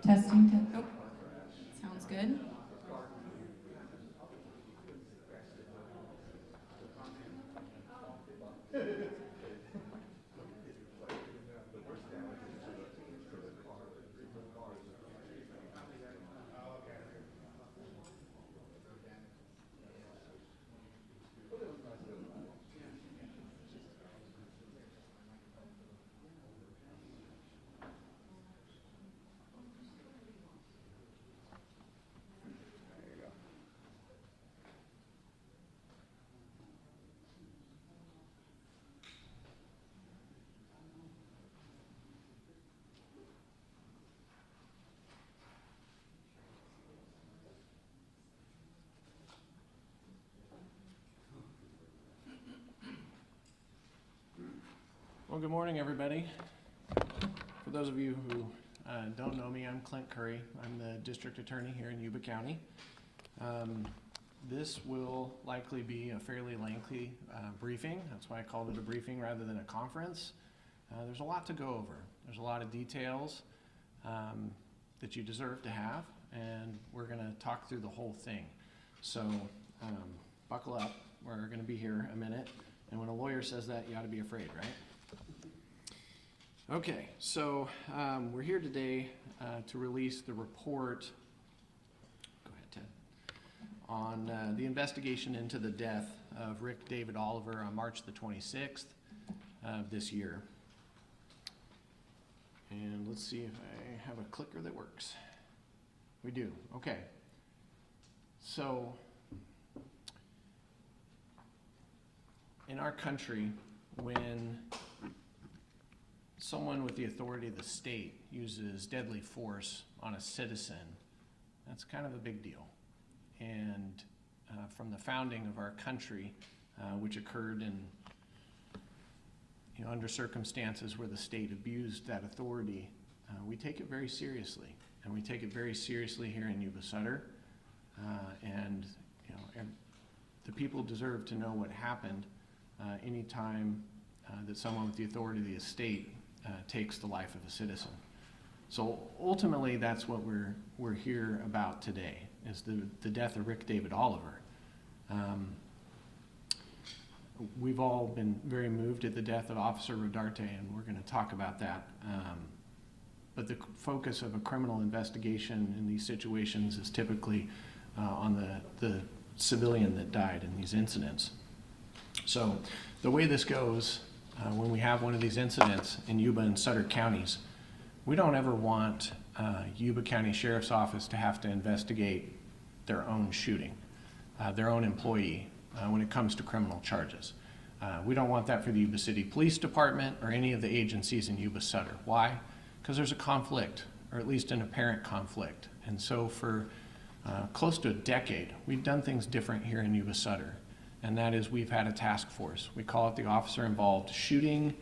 Testing. Oh, sounds good. Well, good morning, everybody. For those of you who don't know me, I'm Clint Curry. I'm the district attorney here in Yuba County. This will likely be a fairly lengthy briefing. That's why I called it a briefing rather than a conference. There's a lot to go over. There's a lot of details that you deserve to have, and we're going to talk through the whole thing. So buckle up. We're going to be here a minute, and when a lawyer says that, you ought to be afraid, right? Okay, so we're here today to release the report, go ahead, Ted, on the investigation into the death of Rick David Oliver on March the 26th of this year. And let's see if I have a clicker that works. We do, okay. So, in our country, when someone with the authority of the state uses deadly force on a citizen, that's kind of a big deal. And from the founding of our country, which occurred in, under circumstances where the state abused that authority, we take it very seriously. And we take it very seriously here in Yuba-Sutter. And the people deserve to know what happened anytime that someone with the authority of the state takes the life of a citizen. So ultimately, that's what we're here about today, is the death of Rick David Oliver. We've all been very moved at the death of Officer Rodarte, and we're going to talk about that. But the focus of a criminal investigation in these situations is typically on the civilian that died in these incidents. So the way this goes, when we have one of these incidents in Yuba and Sutter counties, we don't ever want Yuba County Sheriff's Office to have to investigate their own shooting, their own employee, when it comes to criminal charges. We don't want that for the Yuba City Police Department or any of the agencies in Yuba-Sutter. Why? Because there's a conflict, or at least an apparent conflict. And so for close to a decade, we've done things different here in Yuba-Sutter. And that is, we've had a task force. We call it the Officer Involved Shooting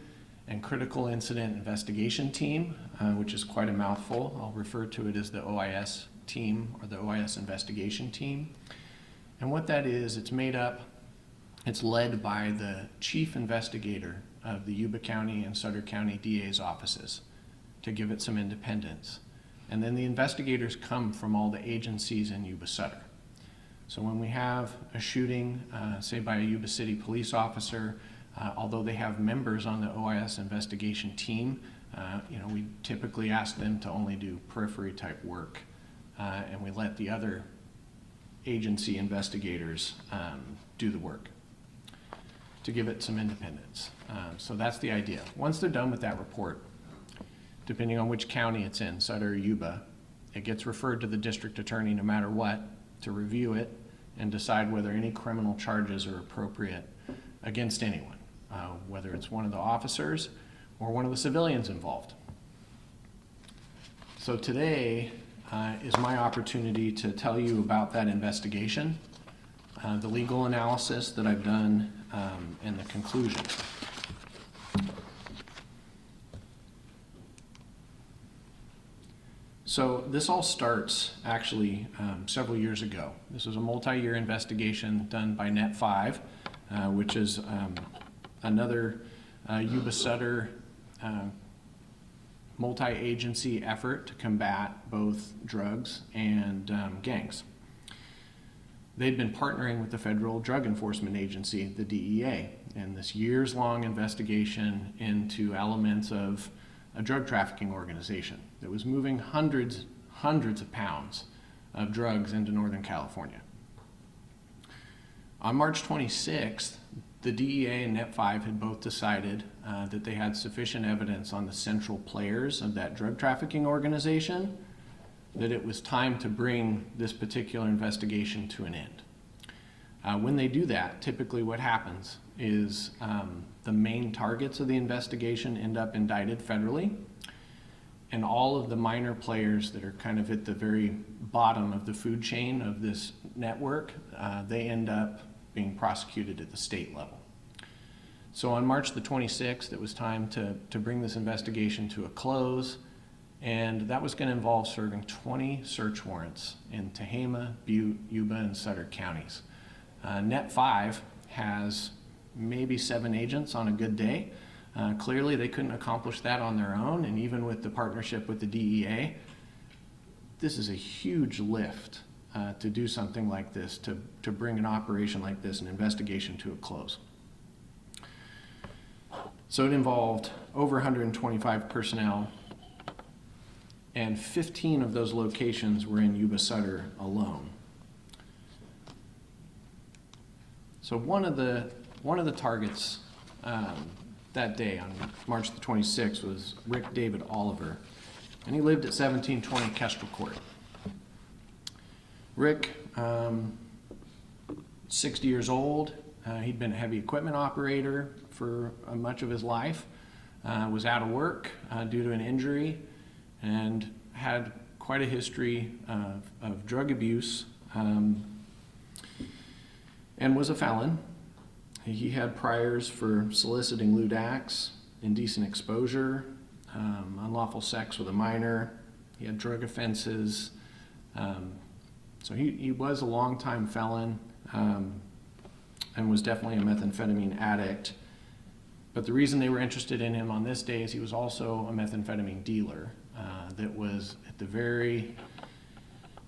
and Critical Incident Investigation Team, which is quite a mouthful. I'll refer to it as the OIS team, or the OIS Investigation Team. And what that is, it's led by the chief investigator of the Yuba County and Sutter County DA's offices to give it some independence. And then the investigators come from all the agencies in Yuba-Sutter. So when we have a shooting, say by a Yuba City police officer, although they have members on the OIS investigation team, we typically ask them to only do periphery type work, and we let the other agency investigators do the work to give it some independence. So that's the idea. Once they're done with that report, depending on which county it's in, Sutter or Yuba, it gets referred to the district attorney no matter what, to review it and decide whether any criminal charges are appropriate against anyone, whether it's one of the officers or one of the civilians involved. So today is my opportunity to tell you about that investigation, the legal analysis that I've done, and the conclusion. So this all starts actually several years ago. This was a multi-year investigation done by Net 5, which is another Yuba-Sutter multi-agency effort to combat both drugs and gangs. They'd been partnering with the Federal Drug Enforcement Agency, the DEA, in this years-long investigation into elements of a drug trafficking organization that was moving hundreds of pounds of drugs into Northern California. On March 26th, the DEA and Net5 had both decided that they had sufficient evidence on the central players of that drug trafficking organization that it was time to bring this particular investigation to an end. When they do that, typically what happens is the main targets of the investigation end up indicted federally, and all of the minor players that are kind of at the very bottom of the food chain of this network, they end up being prosecuted at the state level. So on March the 26th, it was time to bring this investigation to a close, and that was going to involve serving 20 search warrants in Tehama, Butte, Yuba, and Sutter counties. Net5 has maybe 7 agents on a good day. Clearly they couldn't accomplish that on their own, and even with the partnership with the DEA, this is a huge lift to do something like this, to bring an operation like this, an investigation, to a close. So it involved over 125 personnel, and 15 of those locations were in Yuba-Sutter alone. So one of the targets that day on March the 26th was Rick David Oliver, and he lived at 1720 Kestrel Court. Rick, 60 years old, he'd been a heavy equipment operator for much of his life, was out of work due to an injury, and had quite a history of drug abuse, and was a felon. He had priors for soliciting lewd acts, indecent exposure, unlawful sex with a minor. He had drug offenses. So he was a longtime felon, and was definitely a methamphetamine addict. But the reason they were interested in him on this day is he was also a methamphetamine dealer that was at the very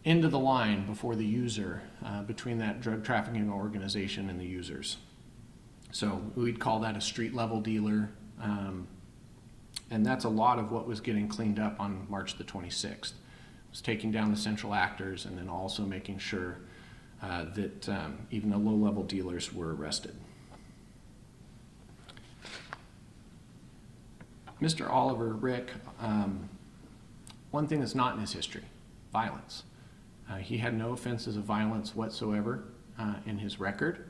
end of the line before the user, between that drug trafficking organization and the users. So we'd call that a street level dealer, and that's a lot of what was getting cleaned up on March the 26th. Was taking down the central actors, and then also making sure that even the low-level dealers were arrested. Mr. Oliver, Rick, one thing that's not in his history, violence. He had no offenses of violence whatsoever in his record.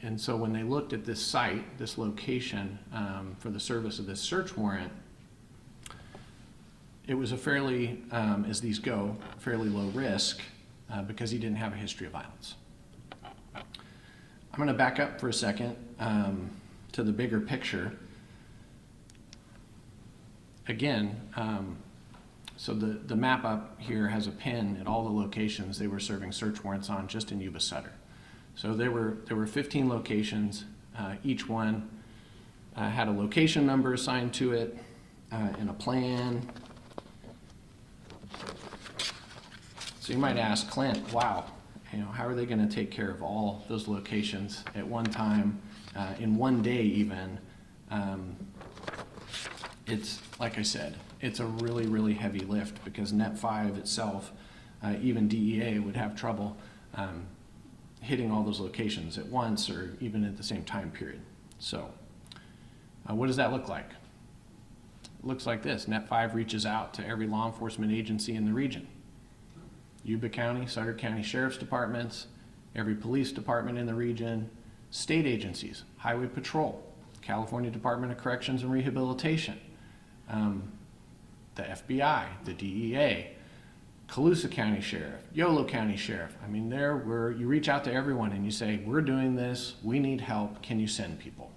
And so when they looked at this site, this location, for the service of this search warrant, it was a fairly, as these go, fairly low risk because he didn't have a history of violence. I'm going to back up for a second to the bigger picture. Again, so the map up here has a pin at all the locations they were serving search warrants on just in Yuba-Sutter. So there were 15 locations. Each one had a location number assigned to it and a plan. So you might ask, Clint, wow, how are they going to take care of all those locations at one time, in one day even? It's, like I said, it's a really, really heavy lift because Net5 itself, even DEA, would have trouble hitting all those locations at once or even at the same time period. So what does that look like? It looks like this. Net5 reaches out to every law enforcement agency in the region. Yuba County, Sutter County Sheriff's Departments, every police department in the region, state agencies, Highway Patrol, California Department of Corrections and Rehabilitation, the FBI, the DEA, Colusa County Sheriff, Yolo County Sheriff. I mean, you reach out to everyone and you say, we're doing this, we need help, can you send people?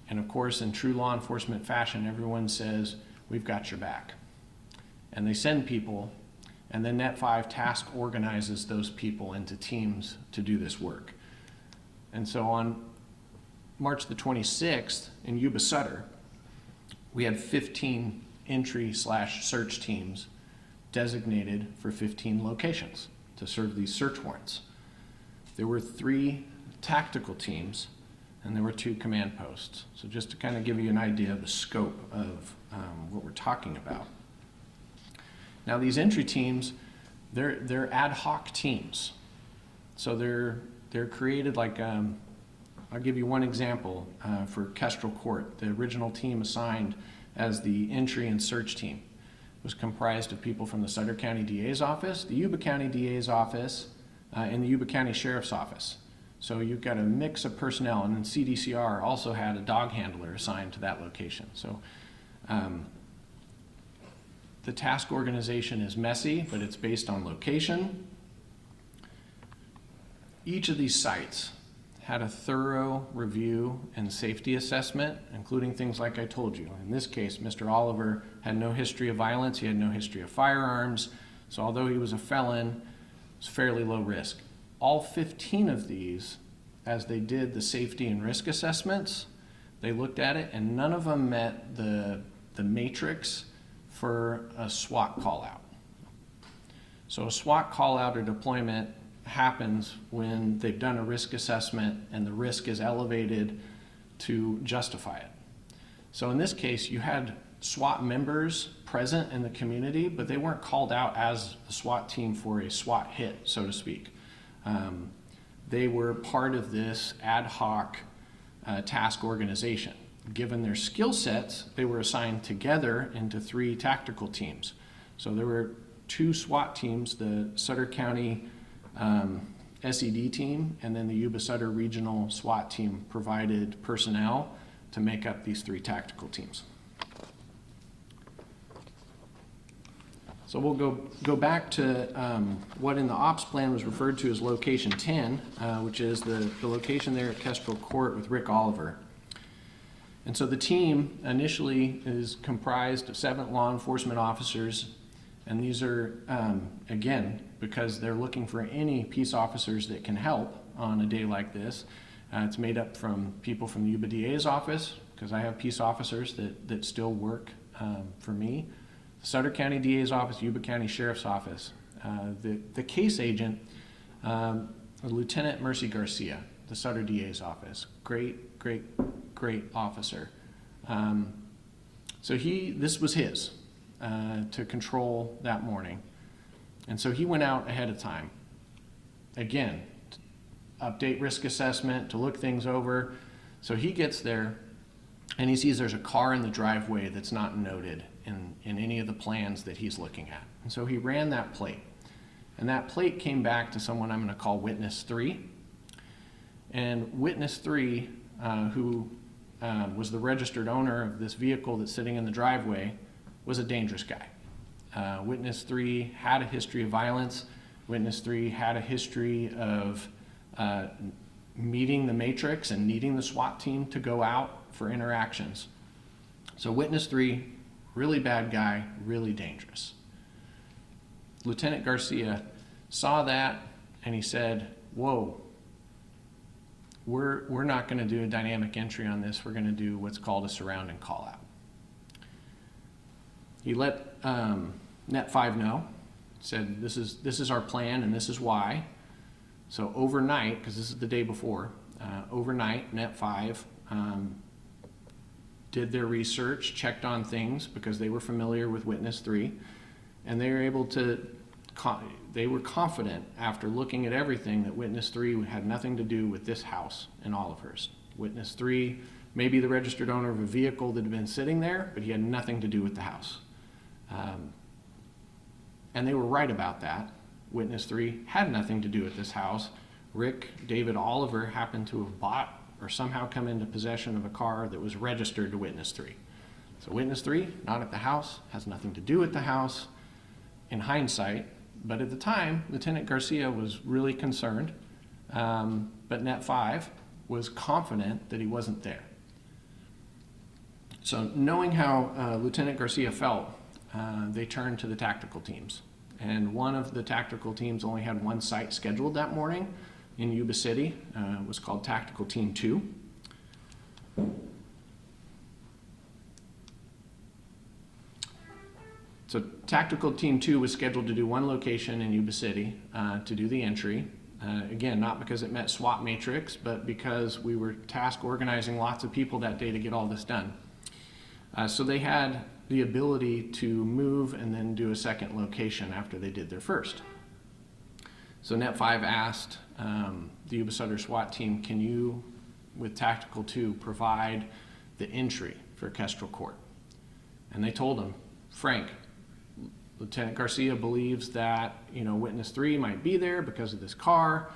And of course, in true law enforcement fashion, everyone says, we've got your back. And they send people, and then Net5 task organizes those people into teams to do this work. And so on March the 26th in Yuba-Sutter, we had 15 entry/search teams designated for 15 locations to serve these search warrants. There were 3 tactical teams and there were 2 command posts. So just to kind of give you an idea of the scope of what we're talking about. Now these entry teams, they're ad hoc teams. So they're created like, I'll give you one example for Kestrel Court. The original team assigned as the entry and search team was comprised of people from the Sutter County DA's office, the Yuba County DA's office, and the Yuba County Sheriff's office. So you've got a mix of personnel, and then CDCR also had a dog handler assigned to that location. So the task organization is messy, but it's based on location. Each of these sites had a thorough review and safety assessment, including things like I told you. In this case, Mr. Oliver had no history of violence, he had no history of firearms, so although he was a felon, it was fairly low risk. All 15 of these, as they did the safety and risk assessments, they looked at it and none of them met the matrix for a SWAT call out. So a SWAT call out or deployment happens when they've done a risk assessment and the risk is elevated to justify it. So in this case, you had SWAT members present in the community, but they weren't called out as the SWAT team for a SWAT hit, so to speak. They were part of this ad hoc task organization. Given their skill sets, they were assigned together into 3 tactical teams. So there were 2 SWAT teams, the Sutter County SED team, and then the Yuba-Sutter regional SWAT team provided personnel to make up these 3 tactical teams. So we'll go back to what in the ops plan was referred to as location 10, which is the location there at Kestrel Court with Rick Oliver. And so the team initially is comprised of 7 law enforcement officers, and these are, again, because they're looking for any peace officers that can help on a day like this. It's made up from people from the Yuba DA's office, because I have peace officers that still work for me. The Sutter County DA's office, Yuba County Sheriff's office. The case agent, Lieutenant Mercy Garcia, the Sutter DA's office. Great officer. So this was his to control that morning. And so he went out ahead of time. Again, to update risk assessment, to look things over. So he gets there and he sees there's a car in the driveway that's not noted in any of the plans that he's looking at. And so he ran that plate. And that plate came back to someone I'm going to call Witness 3. And Witness 3, who was the registered owner of this vehicle that's sitting in the driveway, was a dangerous guy. Witness 3 had a history of violence. Witness 3 had a history of meeting the matrix and needing the SWAT team to go out for interactions. So Witness 3, really bad guy, really dangerous. Lieutenant Garcia saw that and he said, whoa, we're not going to do a dynamic entry on this. We're going to do what's called a surround and call out. He let Net 5 know, said this is our plan and this is why. So overnight, because this is the day before, overnight Net 5 did their research, checked on things because they were familiar with Witness 3, and they were able to, they were confident after looking at everything that Witness 3 had nothing to do with this house in Olivehurst. Witness 3 may be the registered owner of a vehicle that had been sitting there, but he had nothing to do with the house. And they were right about that. Witness 3 had nothing to do with this house. Rick David Oliver happened to have bought or somehow come into possession of a car that was registered to Witness 3. So Witness 3, not at the house, has nothing to do with the house in hindsight, but at the time, Lieutenant Garcia was really concerned, but Net 5 was confident that he wasn't there. So knowing how Lieutenant Garcia felt, they turned to the tactical teams. And one of the tactical teams only had one site scheduled that morning in Yuba City. It was called Tactical Team 2. So Tactical Team 2 was scheduled to do one location in Yuba City to do the entry. Again, not because it met SWAT matrix, but because we were task organizing lots of people that day to get all this done. So they had the ability to move and then do a second location after they did their first. So Net 5 asked the Yuba-Sutter SWAT team, can you, with Tactical 2, provide the entry for Kestrel Court? And they told him, Frank, Lieutenant Garcia believes that, witness 3 might be there because of this car.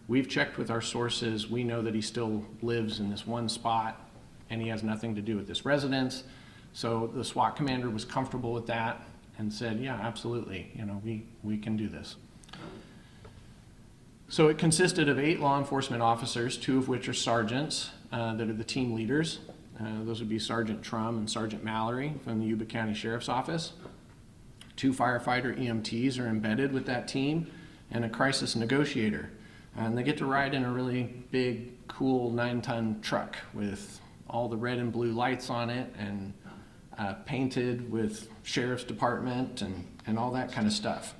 We've checked with our sources. We know that he still lives in this one spot and he has nothing to do with this residence. So the SWAT commander was comfortable with that and said, yeah, absolutely, we can do this. So it consisted of 8 law enforcement officers, 2 of which are sergeants that are the team leaders. Those would be Sergeant Trum and Sergeant Mallory from the Yuba County Sheriff's Office. 2 firefighter EMTs are embedded with that team, and a crisis negotiator. And they get to ride in a really big, cool 9-ton truck with all the red and blue lights on it and painted with Sheriff's Department and all that kind of stuff.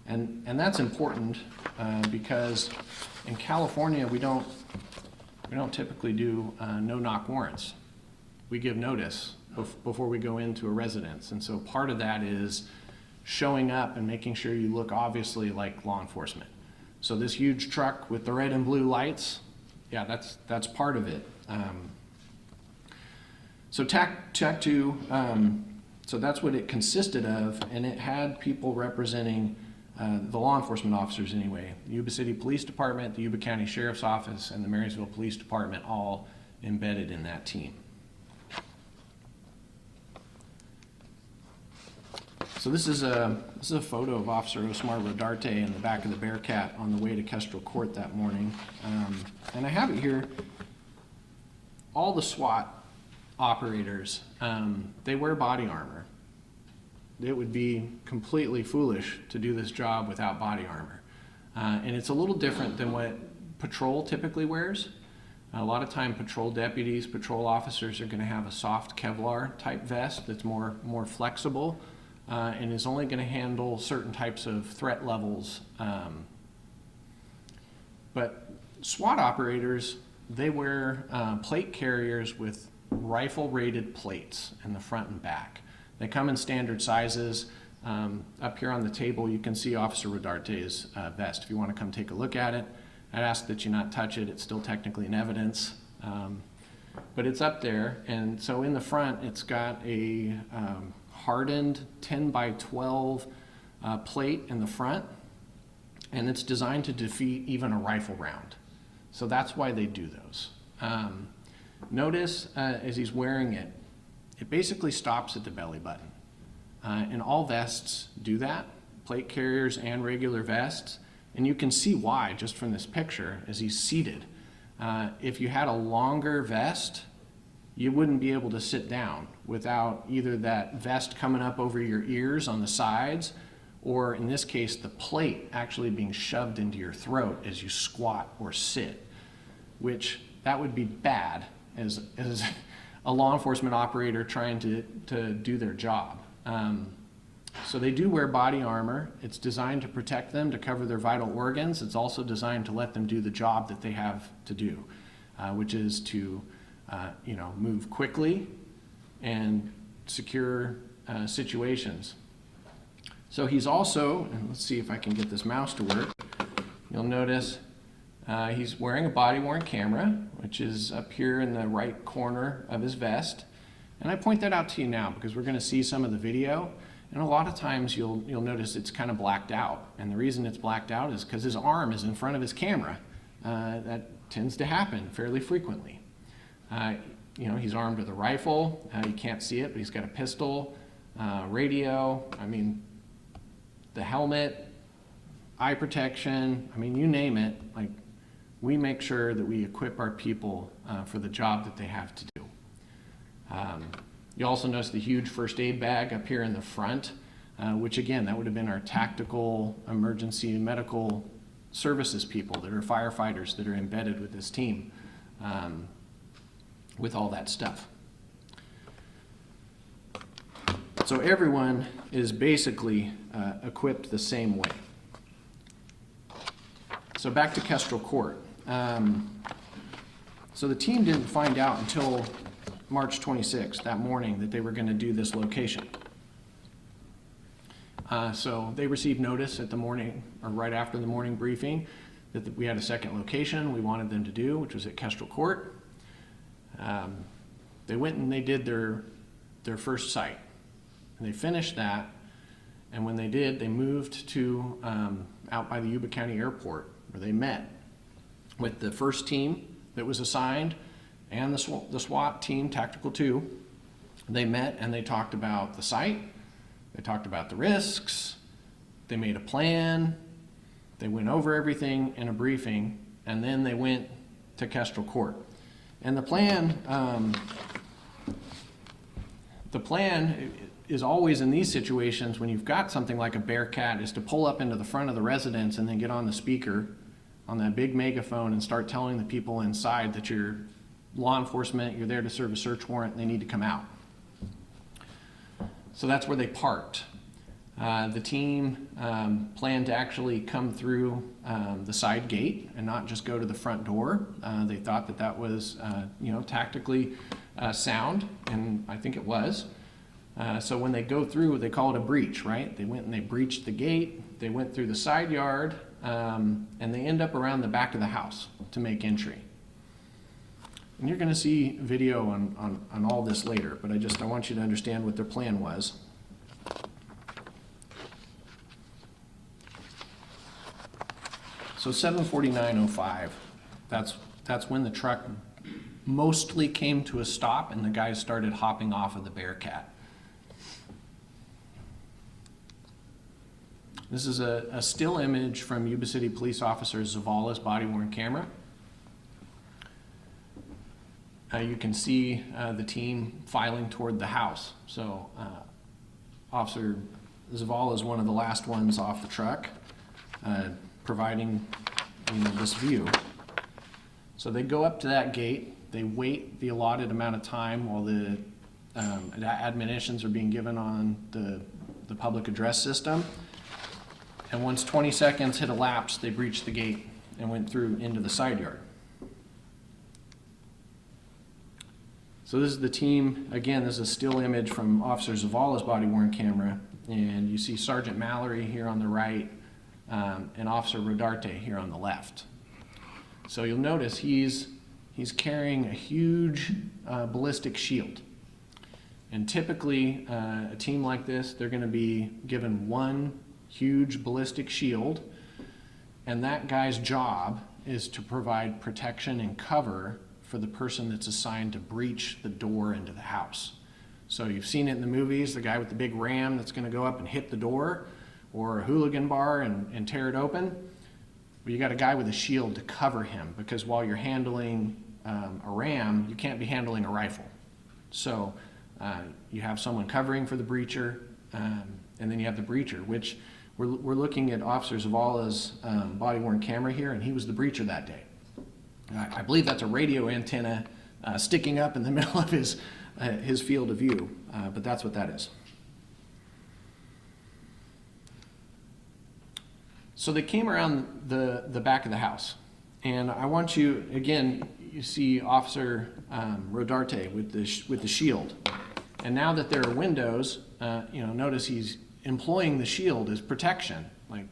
And that's important because in California we don't typically do no-knock warrants. We give notice before we go into a residence, and so part of that is showing up and making sure you look obviously like law enforcement. So this huge truck with the red and blue lights, yeah, that's part of it. So TAC 2, so that's what it consisted of, and it had people representing the law enforcement officers anyway. The Yuba City Police Department, the Yuba County Sheriff's Office, and the Marysville Police Department all embedded in that team. So this is a photo of Officer Osmar Rodarte in the back of the Bearcat on the way to Kestrel Court that morning. And I have it here. All the SWAT operators, they wear body armor. It would be completely foolish to do this job without body armor. And it's a little different than what patrol typically wears. A lot of time patrol deputies, patrol officers are going to have a soft Kevlar type vest that's more flexible and is only going to handle certain types of threat levels. But SWAT operators, they wear plate carriers with rifle rated plates in the front and back. They come in standard sizes. Up here on the table you can see Officer Rodarte's vest. If you want to come take a look at it, I'd ask that you not touch it. It's still technically in evidence, but it's up there. And so in the front it's got a hardened 10 by 12 plate in the front, and it's designed to defeat even a rifle round. So that's why they do those. Notice as he's wearing it, it basically stops at the belly button. And all vests do that, plate carriers and regular vests. And you can see why just from this picture as he's seated. If you had a longer vest, you wouldn't be able to sit down without either that vest coming up over your ears on the sides, or in this case, the plate actually being shoved into your throat as you squat or sit, which that would be bad as a law enforcement operator trying to do their job. So they do wear body armor. It's designed to protect them, to cover their vital organs. It's also designed to let them do the job that they have to do, which is to move quickly and secure situations. So he's also, and let's see if I can get this mouse to work, you'll notice he's wearing a body-worn camera, which is up here in the right corner of his vest. And I point that out to you now because we're going to see some of the video, and a lot of times you'll notice it's kind of blacked out. And the reason it's blacked out is because his arm is in front of his camera. That tends to happen fairly frequently. He's armed with a rifle. You can't see it, but he's got a pistol, radio, the helmet, eye protection, you name it. We make sure that we equip our people for the job that they have to do. You also notice the huge first aid bag up here in the front, which again, that would have been our tactical emergency medical services people that are firefighters that are embedded with this team with all that stuff. So everyone is basically equipped the same way. So back to Kestrel Court. So the team didn't find out until March 26th, that morning, that they were going to do this location. So they received notice at the morning, or right after the morning briefing, that we had a second location we wanted them to do, which was at Kestrel Court. They went and they did their first site. And they finished that, and when they did, they moved to out by the Yuba County Airport, where they met with the first team that was assigned and the SWAT team, Tactical 2. They met and they talked about the site, they talked about the risks, they made a plan, they went over everything in a briefing, and then they went to Kestrel Court. And the plan is always in these situations, when you've got something like a Bearcat, is to pull up into the front of the residence and then get on the speaker on that big megaphone and start telling the people inside that you're law enforcement, you're there to serve a search warrant, and they need to come out. So that's where they parked. The team planned to actually come through the side gate and not just go to the front door. They thought that that was tactically sound, and I think it was. So when they go through, they call it a breach, right? They went and they breached the gate, they went through the side yard, and they end up around the back of the house to make entry. And you're going to see video on all this later, but I want you to understand what their plan was. So 7:49:05, that's when the truck mostly came to a stop and the guys started hopping off of the Bearcat. This is a still image from Yuba City Police Officer Zavala's body-worn camera. You can see the team filing toward the house. So Officer Zavala is one of the last ones off the truck, providing this view. So they go up to that gate, they wait the allotted amount of time while the admonitions are being given on the public address system. And once 20 seconds had elapsed, they breached the gate and went through into the side yard. So this is the team. Again, this is a still image from Officer Zavala's body-worn camera. And you see Sergeant Mallory here on the right, and Officer Rodarte here on the left. So you'll notice he's carrying a huge ballistic shield. And typically, a team like this, they're going to be given one huge ballistic shield, and that guy's job is to provide protection and cover for the person that's assigned to breach the door into the house. So you've seen it in the movies, the guy with the big ram that's going to go up and hit the door, or a hooligan bar and tear it open. Well, you got a guy with a shield to cover him, because while you're handling a ram, you can't be handling a rifle. So you have someone covering for the breacher, and then you have the breacher, which we're looking at Officer Zavala's body-worn camera here, and he was the breacher that day. I believe that's a radio antenna sticking up in the middle of his field of view, but that's what that is. So they came around the back of the house, and I want you, again, you see Officer Rodarte with the shield, and now that there are windows, notice he's employing the shield as protection, like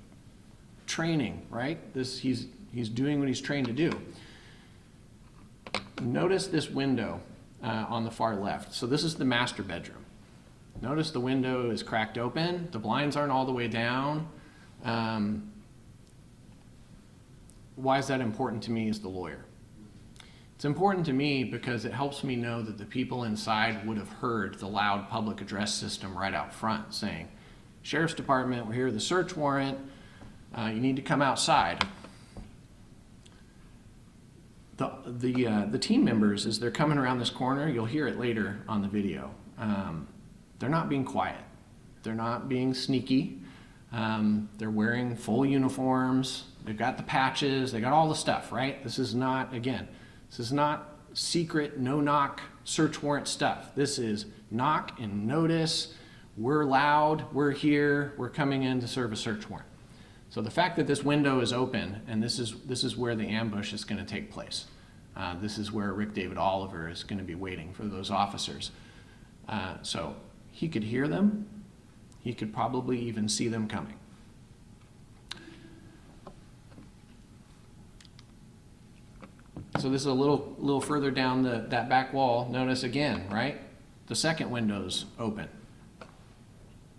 training, right? He's doing what he's trained to do. Notice this window on the far left. So this is the master bedroom. Notice the window is cracked open. The blinds aren't all the way down. Why is that important to me as the lawyer? It's important to me because it helps me know that the people inside would have heard the loud public address system right out front saying, Sheriff's Department, we're here with a search warrant. You need to come outside. The team members, as they're coming around this corner, you'll hear it later on the video. They're not being quiet. They're not being sneaky. They're wearing full uniforms. They've got the patches. They got all the stuff, right? This is not secret, no-knock search warrant stuff. This is knock and notice. we're loud, we're here, we're coming in to serve a search warrant. So the fact that this window is open, and this is where the ambush is going to take place. This is where Rick David Oliver is going to be waiting for those officers. So he could hear them. He could probably even see them coming. So this is a little further down that back wall. Notice again, right? The second window's open.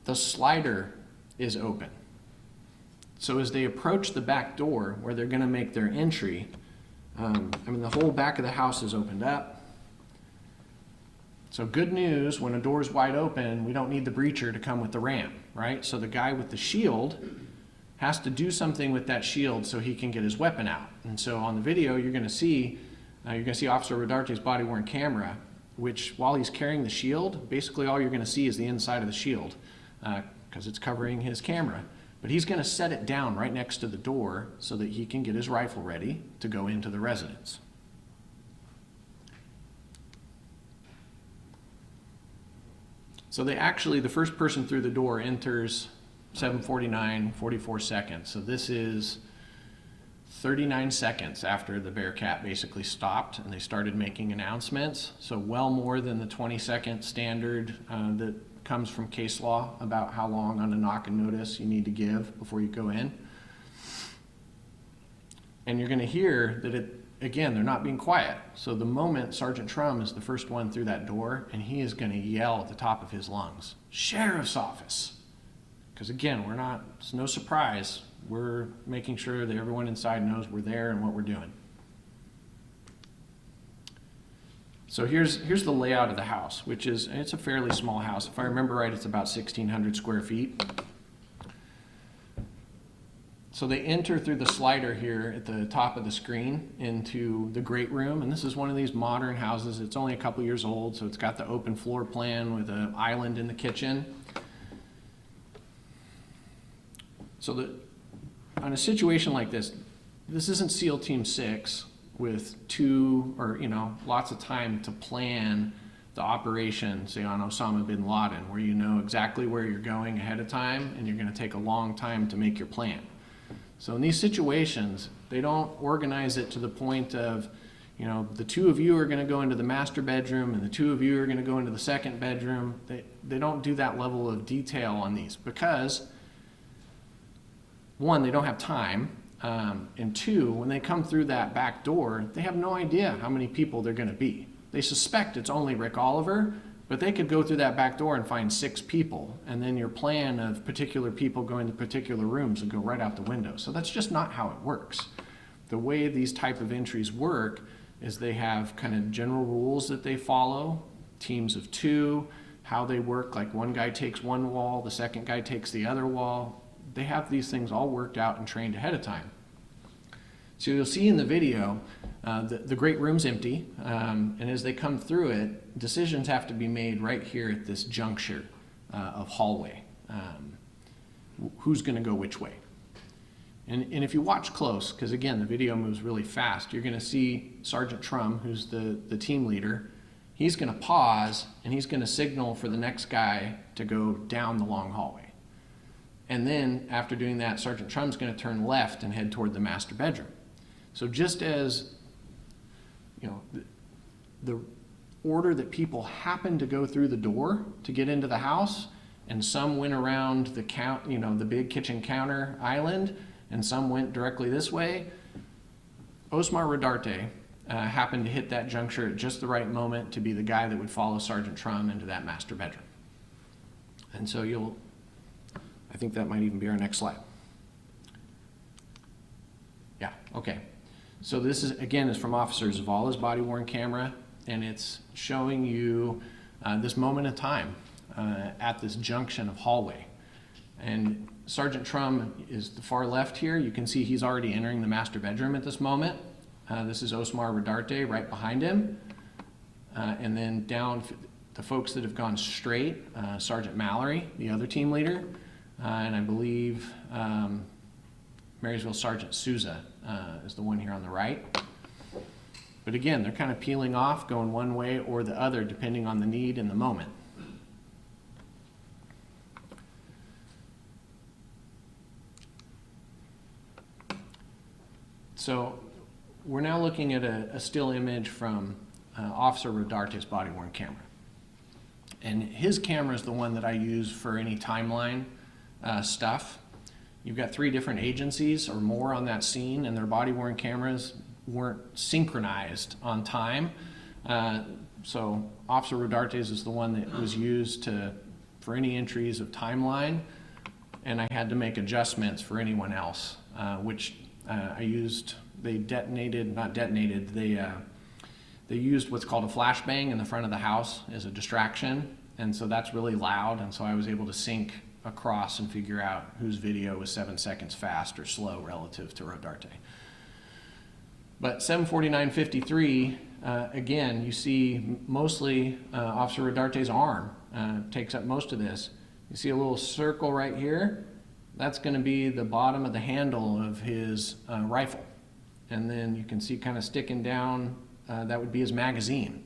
The slider is open. So as they approach the back door where they're going to make their entry, the whole back of the house is opened up. So good news, when a door's wide open, we don't need the breacher to come with the ram, right? So the guy with the shield has to do something with that shield so he can get his weapon out. And so on the video, you're going to see Officer Rodarte's body-worn camera, which while he's carrying the shield, basically all you're going to see is the inside of the shield because it's covering his camera. But he's going to set it down right next to the door so that he can get his rifle ready to go into the residence. So the first person through the door enters 7:49, 44 seconds. So this is 39 seconds after the Bearcat basically stopped and they started making announcements. So well more than the 20-second standard that comes from case law about how long on a knock and notice you need to give before you go in. And you're going to hear that again, they're not being quiet. So the moment Sergeant Trum is the first one through that door, and he is going to yell at the top of his lungs, "Sheriff's office!" Because again, it's no surprise. We're making sure that everyone inside knows we're there and what we're doing. So here's the layout of the house, it's a fairly small house. If I remember right, it's about 1,600 square feet. So they enter through the slider here at the top of the screen into the great room. And this is one of these modern houses. It's only a couple years old, so it's got the open floor plan with an island in the kitchen. So on a situation like this isn't SEAL Team 6 with lots of time to plan the operation, say on Osama bin Laden, where you know exactly where you're going ahead of time and you're going to take a long time to make your plan. So in these situations, they don't organize it to the point of, the two of you are going to go into the master bedroom and the two of you are going to go into the second bedroom. They don't do that level of detail on these because, one, they don't have time, and two, when they come through that back door, they have no idea how many people they're going to be. They suspect it's only Rick Oliver, but they could go through that back door and find 6 people, and then your plan of particular people going to particular rooms would go right out the window. So that's just not how it works. The way these type of entries work is they have kind of general rules that they follow, teams of 2, how they work, like one guy takes one wall, the second guy takes the other wall. They have these things all worked out and trained ahead of time. So you'll see in the video, the great room's empty, and as they come through it, decisions have to be made right here at this juncture of hallway. Who's going to go which way? And if you watch close, because again, the video moves really fast, you're going to see Sergeant Trum, who's the team leader. He's going to pause, and he's going to signal for the next guy to go down the long hallway. And then after doing that, Sergeant Trum's going to turn left and head toward the master bedroom. So just as the order that people happened to go through the door to get into the house, and some went around the big kitchen counter island, and some went directly this way, Osmar Rodarte happened to hit that juncture at just the right moment to be the guy that would follow Sergeant Trum into that master bedroom. And so I think that might even be our next slide. Yeah, okay. So this is from Officer Zavala's body-worn camera, and it's showing you this moment in time at this junction of hallway. And Sergeant Trum is the far left here. You can see he's already entering the master bedroom at this moment. This is Osmar Rodarte right behind him. And then down, the folks that have gone straight, Sergeant Mallory, the other team leader, and I believe Marysville Sergeant Souza is the one here on the right. But again, they're kind of peeling off, going one way or the other, depending on the need and the moment. So we're now looking at a still image from Officer Rodarte's body-worn camera. And his camera is the one that I use for any timeline stuff. You've got 3 different agencies or more on that scene, and their body-worn cameras weren't synchronized on time. So Officer Rodarte's is the one that was used for any entries of timeline, and I had to make adjustments for anyone else, which I used. They used what's called a flashbang in the front of the house as a distraction, and so that's really loud, and so I was able to sync across and figure out whose video was 7 seconds fast or slow relative to Rodarte. But 7:49:53, again, you see mostly Officer Rodarte's arm takes up most of this. You see a little circle right here? That's going to be the bottom of the handle of his rifle. And then you can see kind of sticking down, that would be his magazine.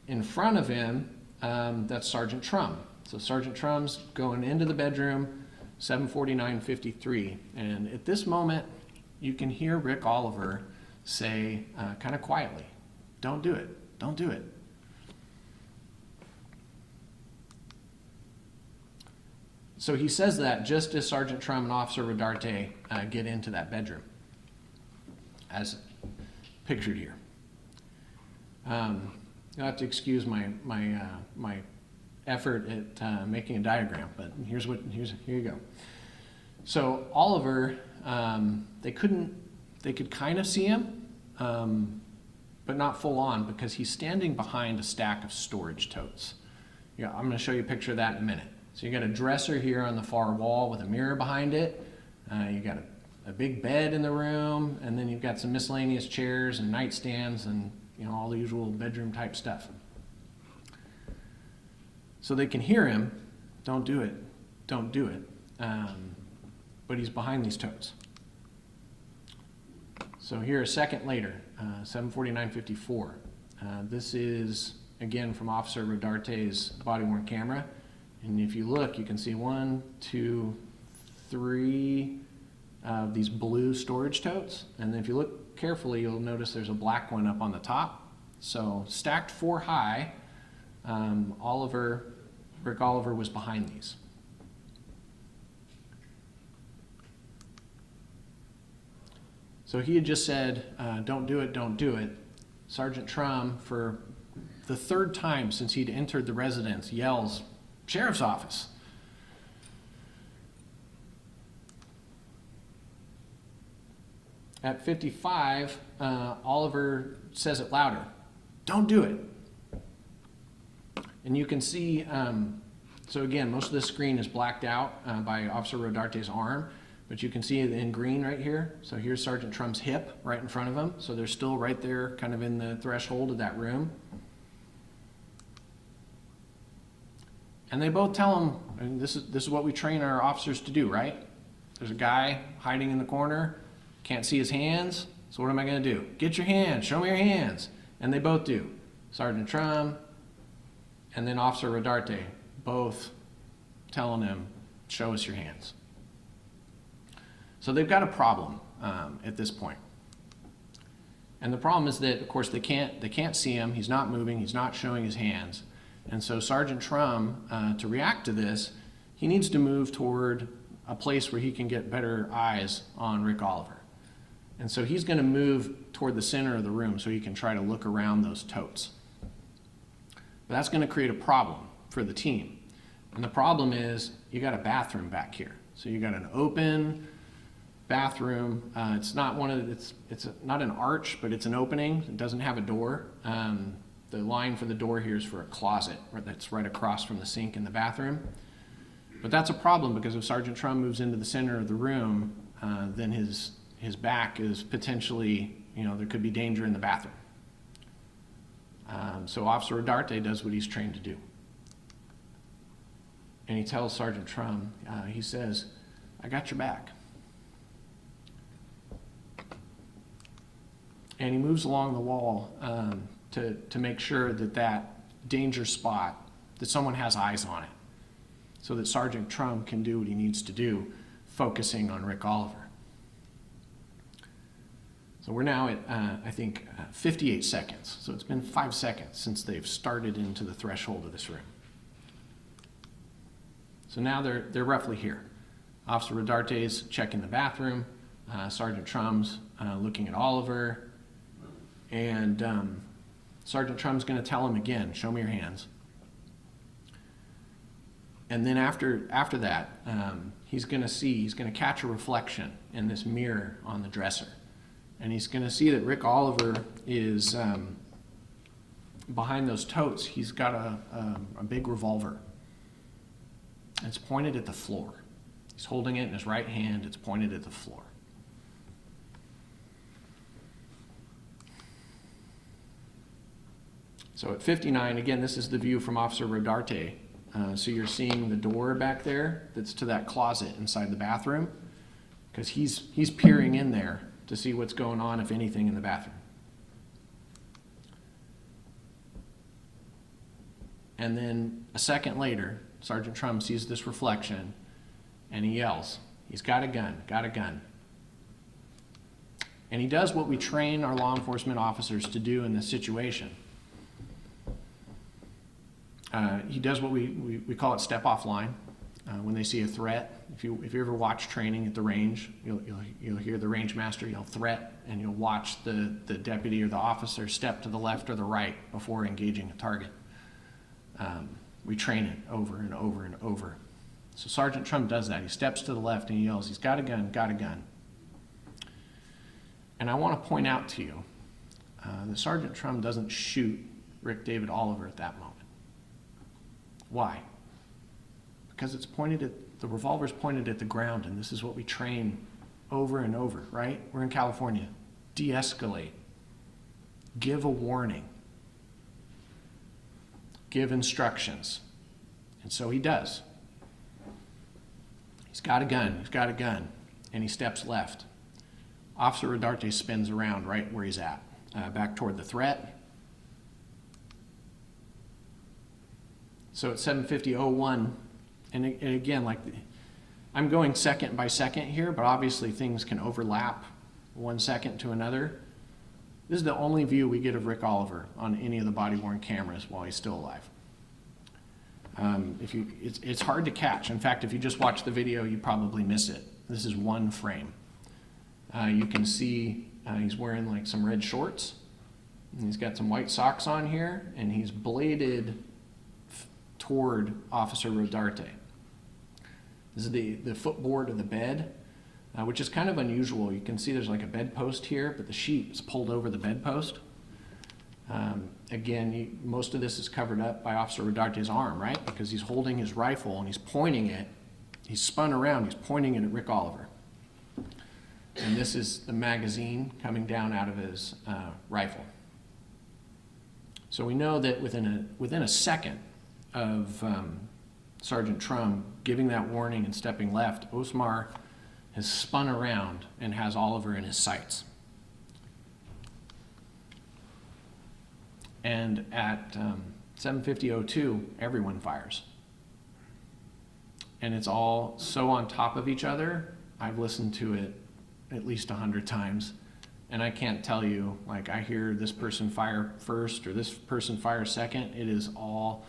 In front of him, that's Sergeant Trum. So Sergeant Trum's going into the bedroom, 7:49:53. And at this moment, you can hear Rick Oliver say, kind of quietly, "Don't do it, don't do it." So he says that just as Sergeant Trum and Officer Rodarte get into that bedroom, as pictured here. You'll have to excuse my effort at making a diagram, but here you go. So Oliver, they could kind of see him, but not full on because he's standing behind a stack of storage totes. Yeah, I'm going to show you a picture of that in a minute. So you got a dresser here on the far wall with a mirror behind it. You got a big bed in the room, and then you've got some miscellaneous chairs and nightstands and all the usual bedroom type stuff. So they can hear him, "Don't do it, don't do it," but he's behind these totes. So here a second later, 7:49:54. This is again from Officer Rodarte's body-worn camera, and if you look, you can see 1, 2, 3 of these blue storage totes, and then if you look carefully, you'll notice there's a black one up on the top. So stacked 4 high, Rick Oliver was behind these. So he had just said, "Don't do it, don't do it." Sergeant Trum, for the 3rd time since he'd entered the residence, yells, "Sheriff's office." At 55, Oliver says it louder, "Don't do it." And you can see, so again, most of the screen is blacked out by Officer Rodarte's arm, but you can see it in green right here. So here's Sergeant Trum's hip right in front of him. So they're still right there, kind of in the threshold of that room. And they both tell him, and this is what we train our officers to do, right? There's a guy hiding in the corner, can't see his hands, so what am I going to do? "Get your hands, show me your hands." And they both do. Sergeant Trum and then Officer Rodarte, both telling him, "Show us your hands." So they've got a problem at this point. And the problem is that, of course, they can't see him. He's not moving. He's not showing his hands. And so Sergeant Trum, to react to this, he needs to move toward a place where he can get better eyes on Rick Oliver. And so he's going to move toward the center of the room so he can try to look around those totes. But that's going to create a problem for the team. And the problem is you got a bathroom back here. So you got an open bathroom. It's not not an arch, but it's an opening. It doesn't have a door. The line for the door here is for a closet that's right across from the sink in the bathroom. But that's a problem because if Sergeant Trum moves into the center of the room, then his back is potentially, there could be danger in the bathroom. So Officer Rodarte does what he's trained to do. And he tells Sergeant Trum, he says, "I got your back." And he moves along the wall to make sure that danger spot, that someone has eyes on it, so that Sergeant Trum can do what he needs to do, focusing on Rick Oliver. So we're now at, I think, 58 seconds. So it's been 5 seconds since they've started into the threshold of this room. So now they're roughly here. Officer Rodarte's checking the bathroom. Sergeant Trum's looking at Oliver. And Sergeant Trum's going to tell him again, show me your hands. And then after that, he's going to catch a reflection in this mirror on the dresser. And he's going to see that Rick Oliver is behind those totes. He's got a big revolver. It's pointed at the floor. He's holding it in his right hand. It's pointed at the floor. So at 59, again, this is the view from Officer Rodarte. So you're seeing the door back there that's to that closet inside the bathroom, because he's peering in there to see what's going on, if anything, in the bathroom. And then a second later, Sergeant Trum sees this reflection and he yells, he's got a gun, got a gun. And he does what we train our law enforcement officers to do in this situation. He does what we call it step off line. When they see a threat, if you ever watch training at the range, you'll hear the range master yell threat, and you'll watch the deputy or the officer step to the left or the right before engaging a target. We train it over and over and over. So Sergeant Trum does that. He steps to the left and he yells, he's got a gun, got a gun. And I want to point out to you that Sergeant Trum doesn't shoot Rick David Oliver at that moment. Why? Because the revolver's pointed at the ground, and this is what we train over and over, right? We're in California. De-escalate. Give a warning. Give instructions. And so he does. He's got a gun, and he steps left. Officer Rodarte spins around right where he's at, back toward the threat. So at 7:50:01, and again, like I'm going second by second here, but obviously things can overlap 1 second to another. This is the only view we get of Rick Oliver on any of the body-worn cameras while he's still alive. It's hard to catch. In fact, if you just watch the video, you probably miss it. This is one frame. You can see he's wearing like some red shorts, and he's got some white socks on here, and he's bladed toward Officer Rodarte. This is the footboard of the bed, which is kind of unusual. You can see there's like a bedpost here, but the sheet is pulled over the bedpost. Again, most of this is covered up by Officer Rodarte's arm, right? Because he's holding his rifle and he's pointing it. He's spun around, he's pointing it at Rick Oliver. And this is the magazine coming down out of his rifle. So we know that within a second of Sergeant Trum giving that warning and stepping left, Osmar has spun around and has Oliver in his sights. And at 7:50:02, everyone fires. And it's all so on top of each other. I've listened to it at least 100 times, and I can't tell you, like, I hear this person fire first or this person fire second. It is all,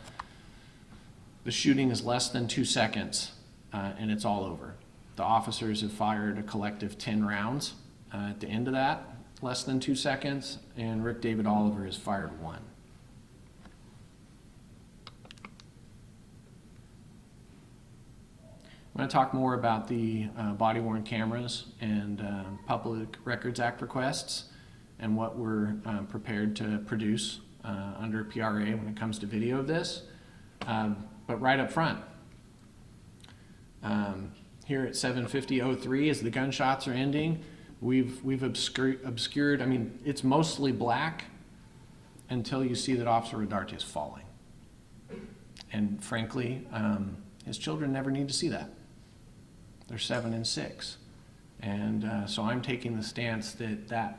the shooting is less than 2 seconds, and it's all over. The officers have fired a collective 10 rounds at the end of that, less than 2 seconds, and Rick David Oliver has fired 1. I'm going to talk more about the body-worn cameras and Public Records Act requests and what we're prepared to produce under PRA when it comes to video of this. But right up front, here at 7:50:03, as the gunshots are ending, we've obscured, I mean, it's mostly black until you see that Officer Rodarte is falling. And frankly, his children never need to see that. They're 7 and 6. And so I'm taking the stance that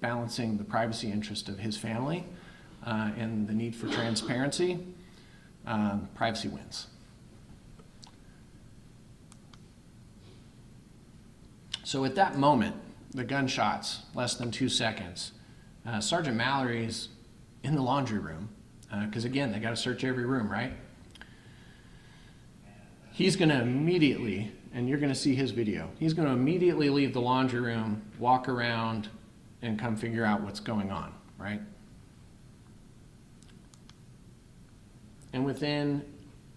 balancing the privacy interest of his family and the need for transparency, privacy wins. So at that moment, the gunshots, less than 2 seconds. Sergeant Mallory's in the laundry room, because again, they got to search every room, right? He's going to immediately, and you're going to see his video, he's going to immediately leave the laundry room, walk around, and come figure out what's going on, right? And within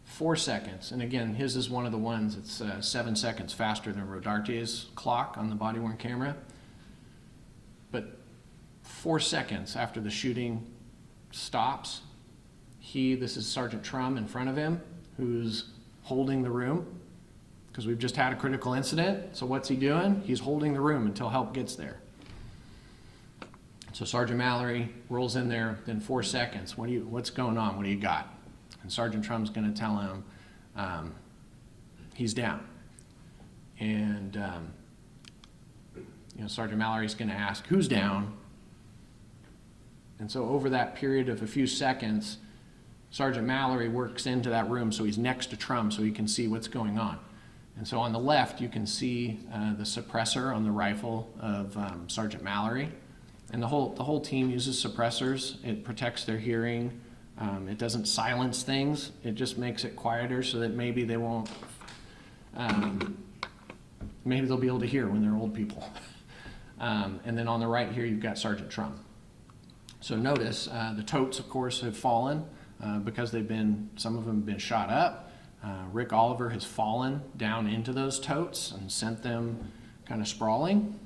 4 seconds, and again, his is one of the ones that's 7 seconds faster than Rodarte's clock on the body-worn camera. But 4 seconds after the shooting stops, this is Sergeant Trum in front of him, who's holding the room, because we've just had a critical incident. So what's he doing? He's holding the room until help gets there. So Sergeant Mallory rolls in there, then 4 seconds. What's going on? What do you got? And Sergeant Trum's going to tell him he's down. And Sergeant Mallory's going to ask, who's down? And so over that period of a few seconds, Sergeant Mallory works into that room so he's next to Trum so he can see what's going on. And so on the left, you can see the suppressor on the rifle of Sergeant Mallory. And the whole team uses suppressors. It protects their hearing. It doesn't silence things. It just makes it quieter so that maybe they won't, maybe they'll be able to hear when they're old people. And then on the right here, you've got Sergeant Trum. So notice the totes, of course, have fallen because some of them have been shot up. Rick Oliver has fallen down into those totes and sent them kind of sprawling.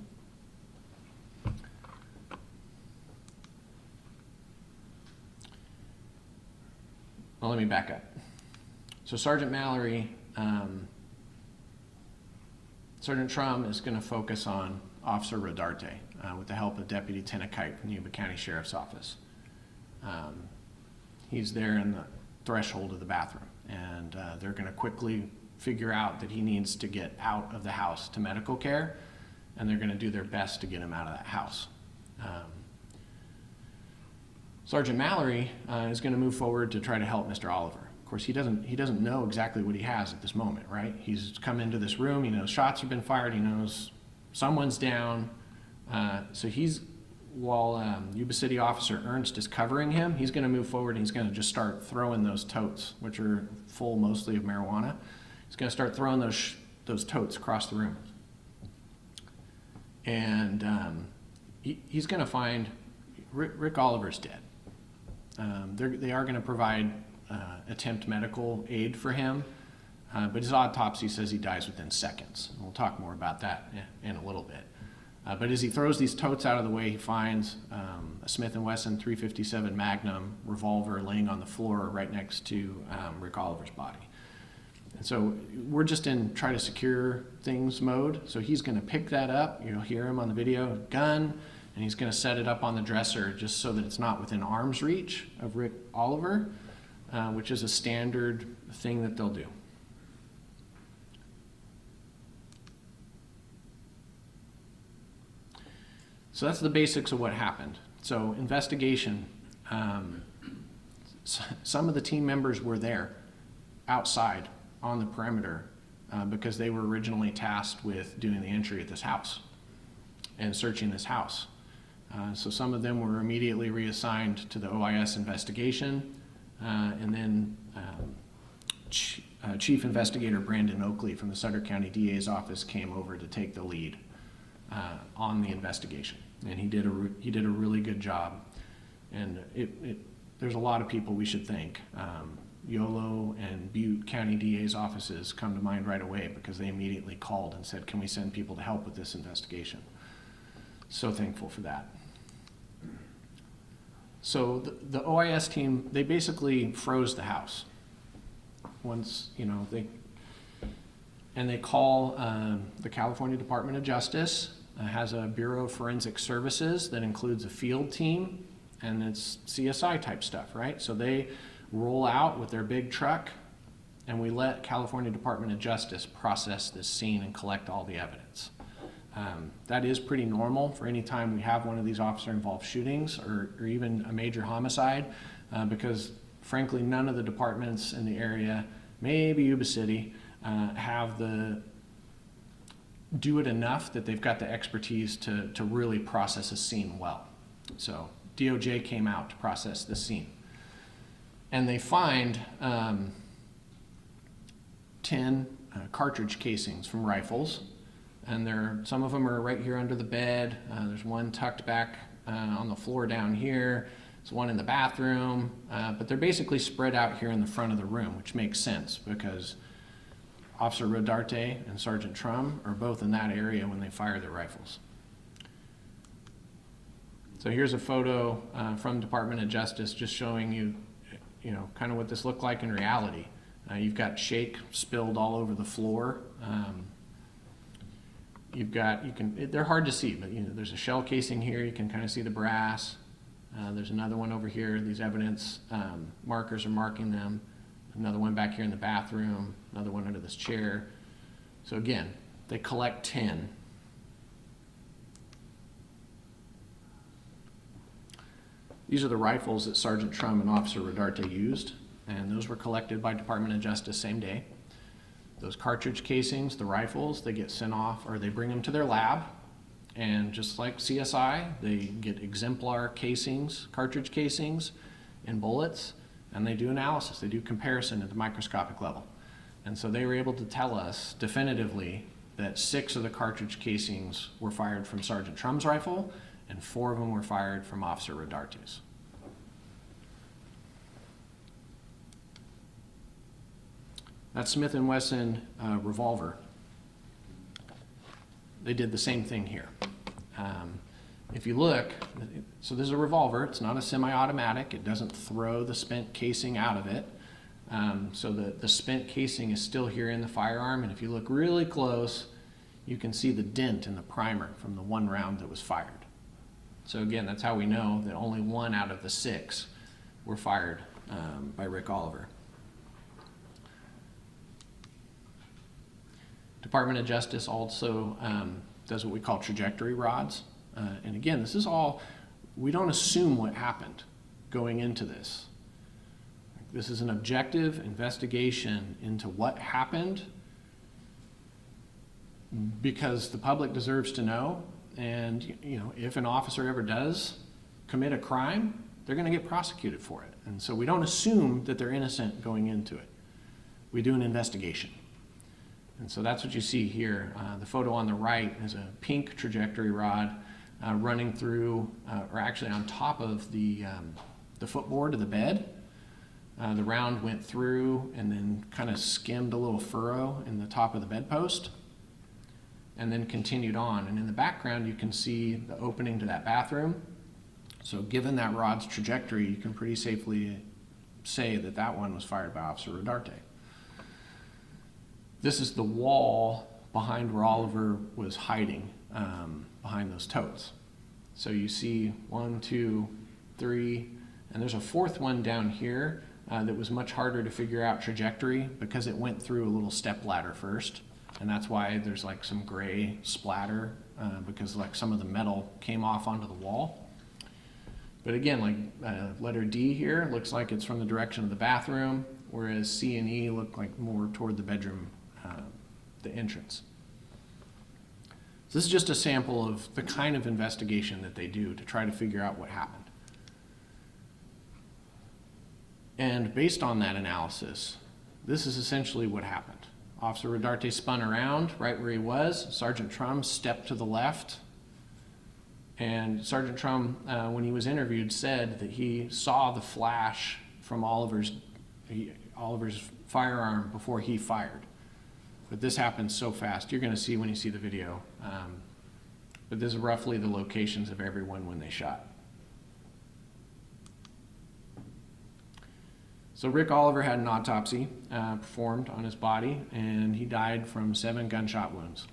Well, let me back up. So Sergeant Mallory, Sergeant Trum is going to focus on Officer Rodarte with the help of Deputy Lieutenant Kite from the Yuba County Sheriff's Office. He's there in the threshold of the bathroom, and they're going to quickly figure out that he needs to get out of the house to medical care, and they're going to do their best to get him out of that house. Sergeant Mallory is going to move forward to try to help Mr. Oliver. Of course, he doesn't know exactly what he has at this moment, right? He's come into this room. He knows shots have been fired. He knows someone's down. So while Yuba City Officer Ernst is covering him, he's going to move forward and he's going to just start throwing those totes, which are full mostly of marijuana. He's going to start throwing those totes across the room. And he's going to find Rick Oliver's dead. They are going to provide attempt medical aid for him, but his autopsy says he dies within seconds. We'll talk more about that in a little bit. But as he throws these totes out of the way, he finds a Smith & Wesson .357 Magnum revolver laying on the floor right next to Rick Oliver's body. And so we're just in try to secure things mode. So he's going to pick that up. You'll hear him on the video, gun, and he's going to set it up on the dresser just so that it's not within arm's reach of Rick Oliver, which is a standard thing that they'll do. So that's the basics of what happened. So investigation, some of the team members were there outside on the perimeter because they were originally tasked with doing the entry at this house and searching this house. So some of them were immediately reassigned to the OIS investigation, and then Chief Investigator Brandon Oakley from the Sutter County DA's office came over to take the lead on the investigation, and he did a really good job. And there's a lot of people we should thank. Yolo and Butte County DA's offices come to mind right away because they immediately called and said, can we send people to help with this investigation? So thankful for that. So the OIS team, they basically froze the house. Once, they call the California Department of Justice, has a Bureau of Forensic Services that includes a field team, and it's CSI type stuff, right? So they roll out with their big truck, and we let California Department of Justice process this scene and collect all the evidence. That is pretty normal for any time we have one of these officer-involved shootings or even a major homicide, because frankly, none of the departments in the area, maybe Yuba City, have the do it enough that they've got the expertise to really process a scene well. So DOJ came out to process the scene. And they find 10 cartridge casings from rifles. And some of them are right here under the bed. There's one tucked back on the floor down here. There's one in the bathroom. But they're basically spread out here in the front of the room, which makes sense because Officer Rodarte and Sergeant Trum are both in that area when they fire their rifles. So here's a photo from Department of Justice just showing you, kind of what this looked like in reality. You've got shake spilled all over the floor. They're hard to see, but there's a shell casing here. You can kind of see the brass. There's another one over here. These evidence markers are marking them. Another one back here in the bathroom. Another one under this chair. So again, they collect 10. These are the rifles that Sergeant Trum and Officer Rodarte used, and those were collected by Department of Justice same day. Those cartridge casings, the rifles, they get sent off, or they bring them to their lab, and just like CSI, they get exemplar casings, cartridge casings, and bullets, and they do analysis. They do comparison at the microscopic level. And so they were able to tell us definitively that 6 of the cartridge casings were fired from Sergeant Trum's rifle, and 4 of them were fired from Officer Rodarte's. That Smith & Wesson revolver, they did the same thing here. If you look, so there's a revolver. It's not a semi-automatic. It doesn't throw the spent casing out of it. So the spent casing is still here in the firearm, and if you look really close, you can see the dent in the primer from the one round that was fired. So again, that's how we know that only 1 out of the 6 were fired by Rick Oliver. Department of Justice also does what we call trajectory rods. And again, this is all, we don't assume what happened going into this. This is an objective investigation into what happened because the public deserves to know. And if an officer ever does commit a crime, they're going to get prosecuted for it. And so we don't assume that they're innocent going into it. We do an investigation. And so that's what you see here. The photo on the right is a pink trajectory rod running through, or actually on top of the footboard of the bed. The round went through and then kind of skimmed a little furrow in the top of the bedpost and then continued on. And in the background, you can see the opening to that bathroom. So given that rod's trajectory, you can pretty safely say that that one was fired by Officer Rodarte. This is the wall behind where Oliver was hiding, behind those totes. So you see 1, 2, 3, and there's a 4th one down here that was much harder to figure out trajectory because it went through a little step ladder first. And that's why there's like some gray splatter because like some of the metal came off onto the wall. But again, like letter D here looks like it's from the direction of the bathroom, whereas C and E look like more toward the bedroom, the entrance. So this is just a sample of the kind of investigation that they do to try to figure out what happened. And based on that analysis, this is essentially what happened. Officer Rodarte spun around right where he was. Sergeant Trum stepped to the left. And Sergeant Trum, when he was interviewed, said that he saw the flash from Oliver's firearm before he fired. But this happened so fast. You're going to see when you see the video. But this is roughly the locations of everyone when they shot. So Rick Oliver had an autopsy performed on his body, and he died from 7 gunshot wounds.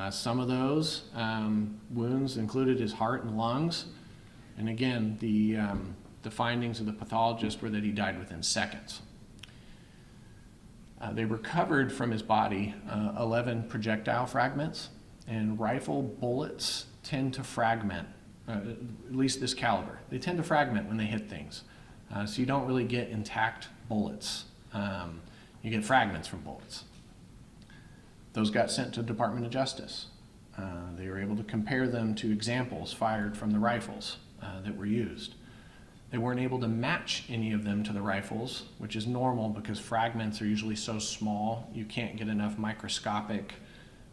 Some of those wounds included his heart and lungs. And again, the findings of the pathologist were that he died within seconds. They recovered from his body 11 projectile fragments, and rifle bullets tend to fragment, at least this caliber. They tend to fragment when they hit things. So you don't really get intact bullets. You get fragments from bullets. Those got sent to the Department of Justice. They were able to compare them to examples fired from the rifles that were used. They weren't able to match any of them to the rifles, which is normal because fragments are usually so small you can't get enough microscopic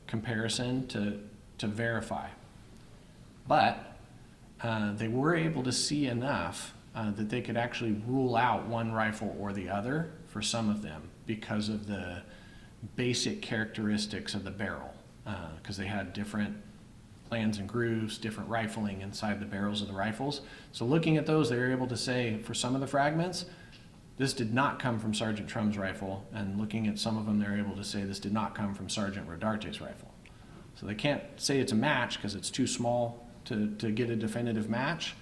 comparison to verify. But they were able to see enough that they could actually rule out one rifle or the other for some of them because of the basic characteristics of the barrel, because they had different plans and grooves, different rifling inside the barrels of the rifles. So looking at those, they were able to say for some of the fragments, this did not come from Sergeant Trum's rifle, and looking at some of them, they're able to say this did not come from Sergeant Rodarte's rifle. So they can't say it's a match because it's too small to get a definitive match.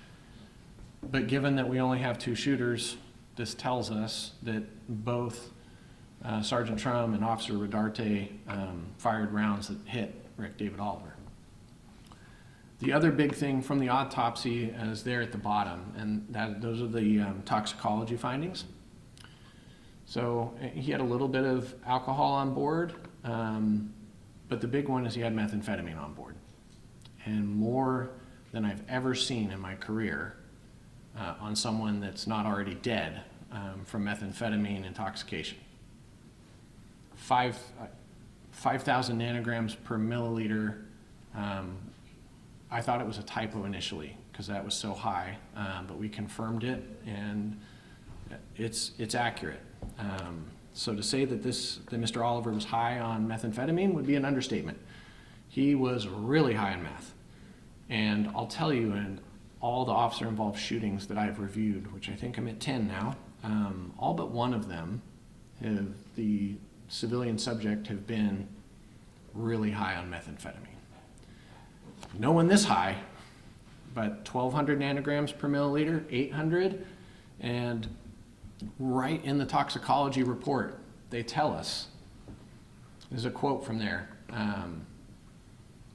But given that we only have 2 shooters, this tells us that both Sergeant Trum and Officer Rodarte fired rounds that hit Rick David Oliver. The other big thing from the autopsy is there at the bottom, and those are the toxicology findings. So he had a little bit of alcohol on board, but the big one is he had methamphetamine on board, and more than I've ever seen in my career on someone that's not already dead from methamphetamine intoxication. 5,000 nanograms per milliliter. I thought it was a typo initially because that was so high, but we confirmed it, and it's accurate. So to say that Mr. Oliver was high on methamphetamine would be an understatement. He was really high on meth. And I'll tell you, in all the officer-involved shootings that I've reviewed, which I think I'm at 10 now, all but one of them, the civilian subject have been really high on methamphetamine. No one this high, but 1,200 nanograms per milliliter, 800, and right in the toxicology report, they tell us, there's a quote from there,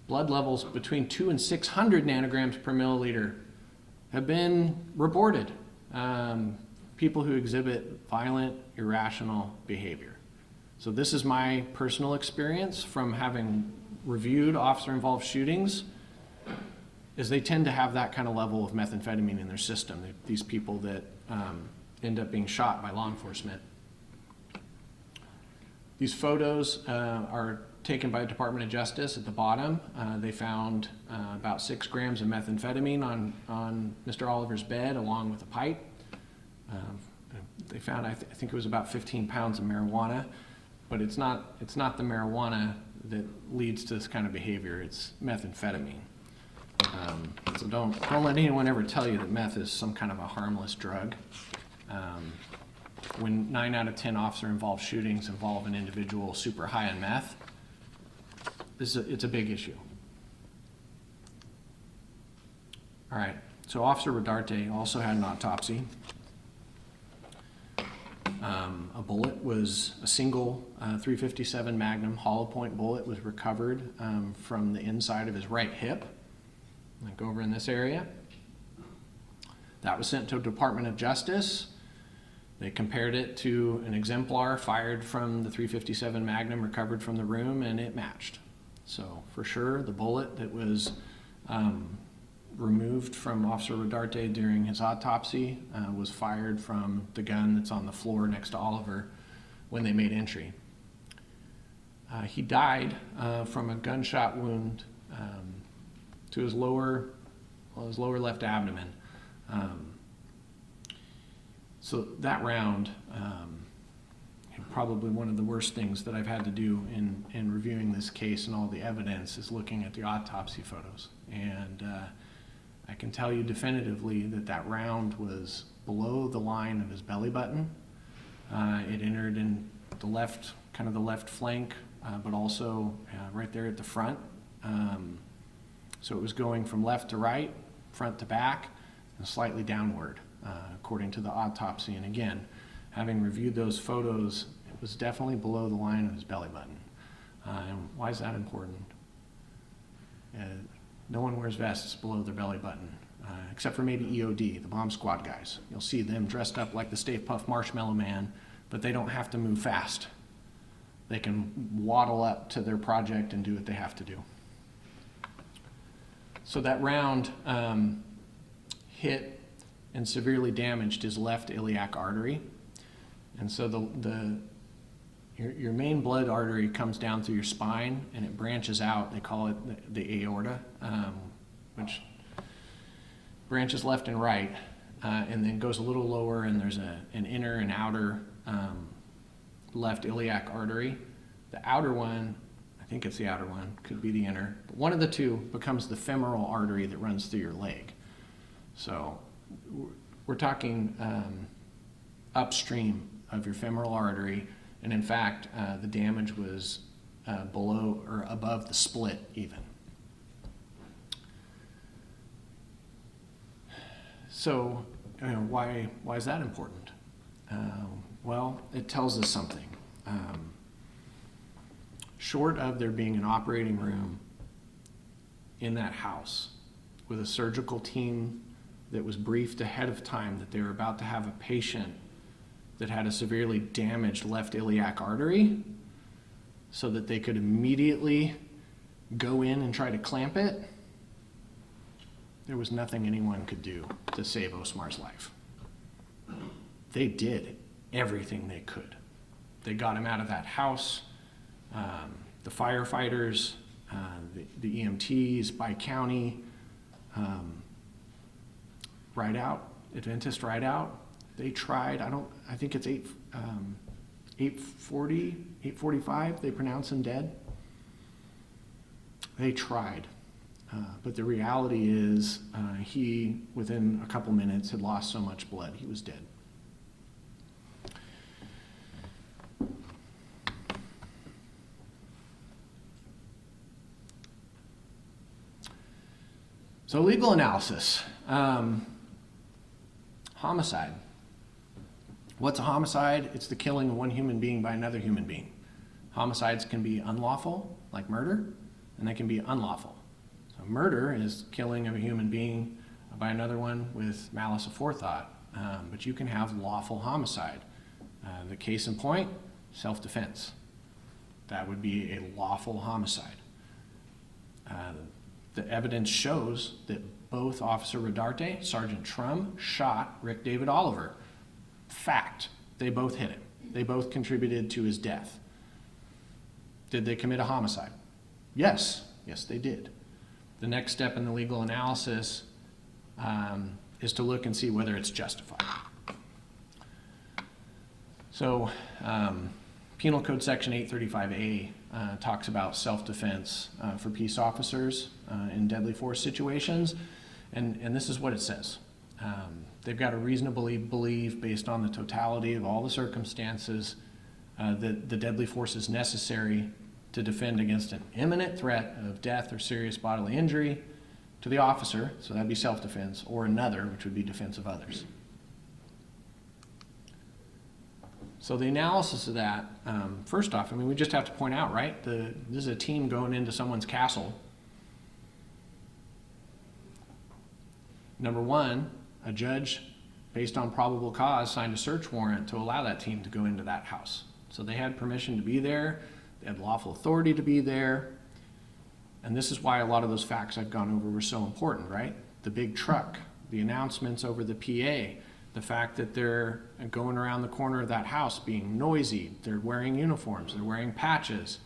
blood levels between 200 and 600 nanograms per milliliter have been reported. People who exhibit violent, irrational behavior. So this is my personal experience from having reviewed officer-involved shootings, is they tend to have that kind of level of methamphetamine in their system, these people that end up being shot by law enforcement. These photos are taken by the Department of Justice at the bottom. They found about 6 grams of methamphetamine on Mr. Oliver's bed along with a pipe. They found, I think it was about 15 pounds of marijuana, but it's not the marijuana that leads to this kind of behavior, it's methamphetamine. So don't let anyone ever tell you that meth is some kind of a harmless drug. When 9 out of 10 officer-involved shootings involve an individual super high on meth, it's a big issue. All right, so Officer Rodarte also had an autopsy. A bullet was a single .357 Magnum hollow point bullet was recovered from the inside of his right hip, like over in this area. That was sent to the Department of Justice. They compared it to an exemplar fired from the .357 Magnum recovered from the room, and it matched. So for sure, the bullet that was removed from Officer Rodarte during his autopsy was fired from the gun that's on the floor next to Oliver when they made entry. He died from a gunshot wound to his lower left abdomen. So that round, probably one of the worst things that I've had to do in reviewing this case and all the evidence is looking at the autopsy photos. And I can tell you definitively that round was below the line of his belly button. It entered in the left, kind of the left flank, but also right there at the front. So it was going from left to right, front to back, and slightly downward, according to the autopsy. And again, having reviewed those photos, it was definitely below the line of his belly button. And why is that important? No one wears vests below their belly button, except for maybe EOD, the bomb squad guys. You'll see them dressed up like the Stay Puft Marshmallow Man, but they don't have to move fast. they can waddle up to their project and do what they have to do. So that round hit and severely damaged his left iliac artery. And so your main blood artery comes down through your spine and it branches out. They call it the aorta, which branches left and right, and then goes a little lower, and there's an inner and outer left iliac artery. The outer one, I think it's the outer one, could be the inner, but one of the two becomes the femoral artery that runs through your leg. So we're talking upstream of your femoral artery, and in fact, the damage was below or above the split even. So, why is that important? Well, it tells us something. Short of there being an operating room in that house with a surgical team that was briefed ahead of time that they were about to have a patient that had a severely damaged left iliac artery, so that they could immediately go in and try to clamp it, there was nothing anyone could do to save Osmar's life. They did everything they could. They got him out of that house. The firefighters, the EMTs, by county, ride out, Adventist ride out. They tried. I think it's 8:45. They pronounce him dead. They tried, but the reality is, he within a couple minutes had lost so much blood he was dead. So legal analysis, homicide. What's a homicide? It's the killing of one human being by another human being. Homicides can be unlawful, like murder, and they can be unlawful. So murder is killing of a human being by another one with malice aforethought, but you can have lawful homicide. The case in point, self-defense. That would be a lawful homicide. The evidence shows that both Officer Rodarte, Sergeant Trum, shot Rick David Oliver. Fact, they both hit him. They both contributed to his death. Did they commit a homicide? Yes, they did. The next step in the legal analysis is to look and see whether it's justified. So, Penal Code Section 835A talks about self-defense for peace officers in deadly force situations, and this is what it says. They've got to reasonably believe, based on the totality of all the circumstances, that the deadly force is necessary to defend against an imminent threat of death or serious bodily injury to the officer, so that'd be self-defense, or another, which would be defense of others. So the analysis of that, first off, we just have to point out, right? This is a team going into someone's castle. Number one, a judge, based on probable cause, signed a search warrant to allow that team to go into that house. So they had permission to be there, they had lawful authority to be there, and this is why a lot of those facts I've gone over were so important, right? The big truck, the announcements over the PA, the fact that they're going around the corner of that house being noisy, they're wearing uniforms, they're wearing patches,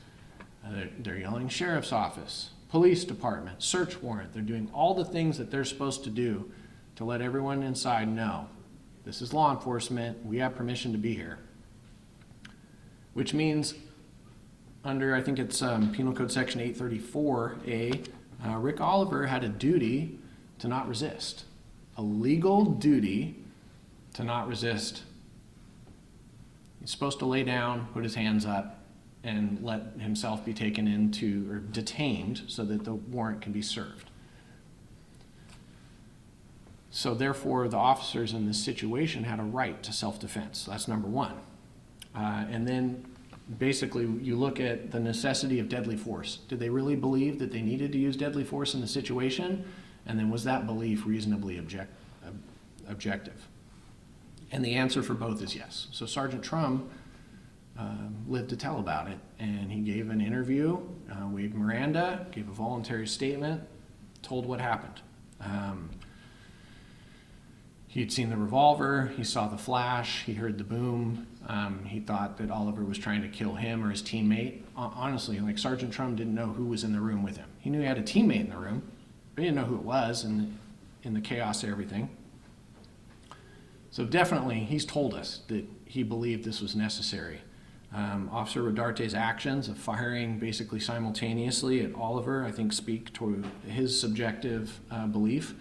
they're yelling sheriff's office, police department, search warrant, they're doing all the things that they're supposed to do to let everyone inside know, this is law enforcement, we have permission to be here. Which means, under, I think it's Penal Code Section 834A, Rick Oliver had a duty to not resist. A legal duty to not resist. He's supposed to lay down, put his hands up, and let himself be taken into, or detained, so that the warrant can be served. So therefore, the officers in this situation had a right to self-defense. That's number one. And then basically you look at the necessity of deadly force. Did they really believe that they needed to use deadly force in the situation? And then was that belief reasonably objective? And the answer for both is yes. So Sergeant Trum lived to tell about it. And he gave an interview, waived Miranda, gave a voluntary statement, told what happened. He'd seen the revolver, he saw the flash, he heard the boom. He thought that Oliver was trying to kill him or his teammate. Honestly, like, Sergeant Trum didn't know who was in the room with him. He knew he had a teammate in the room, but he didn't know who it was in the chaos of everything. So definitely, he's told us that he believed this was necessary. Officer Rodarte's actions of firing basically simultaneously at Oliver, I think, speak to his subjective belief.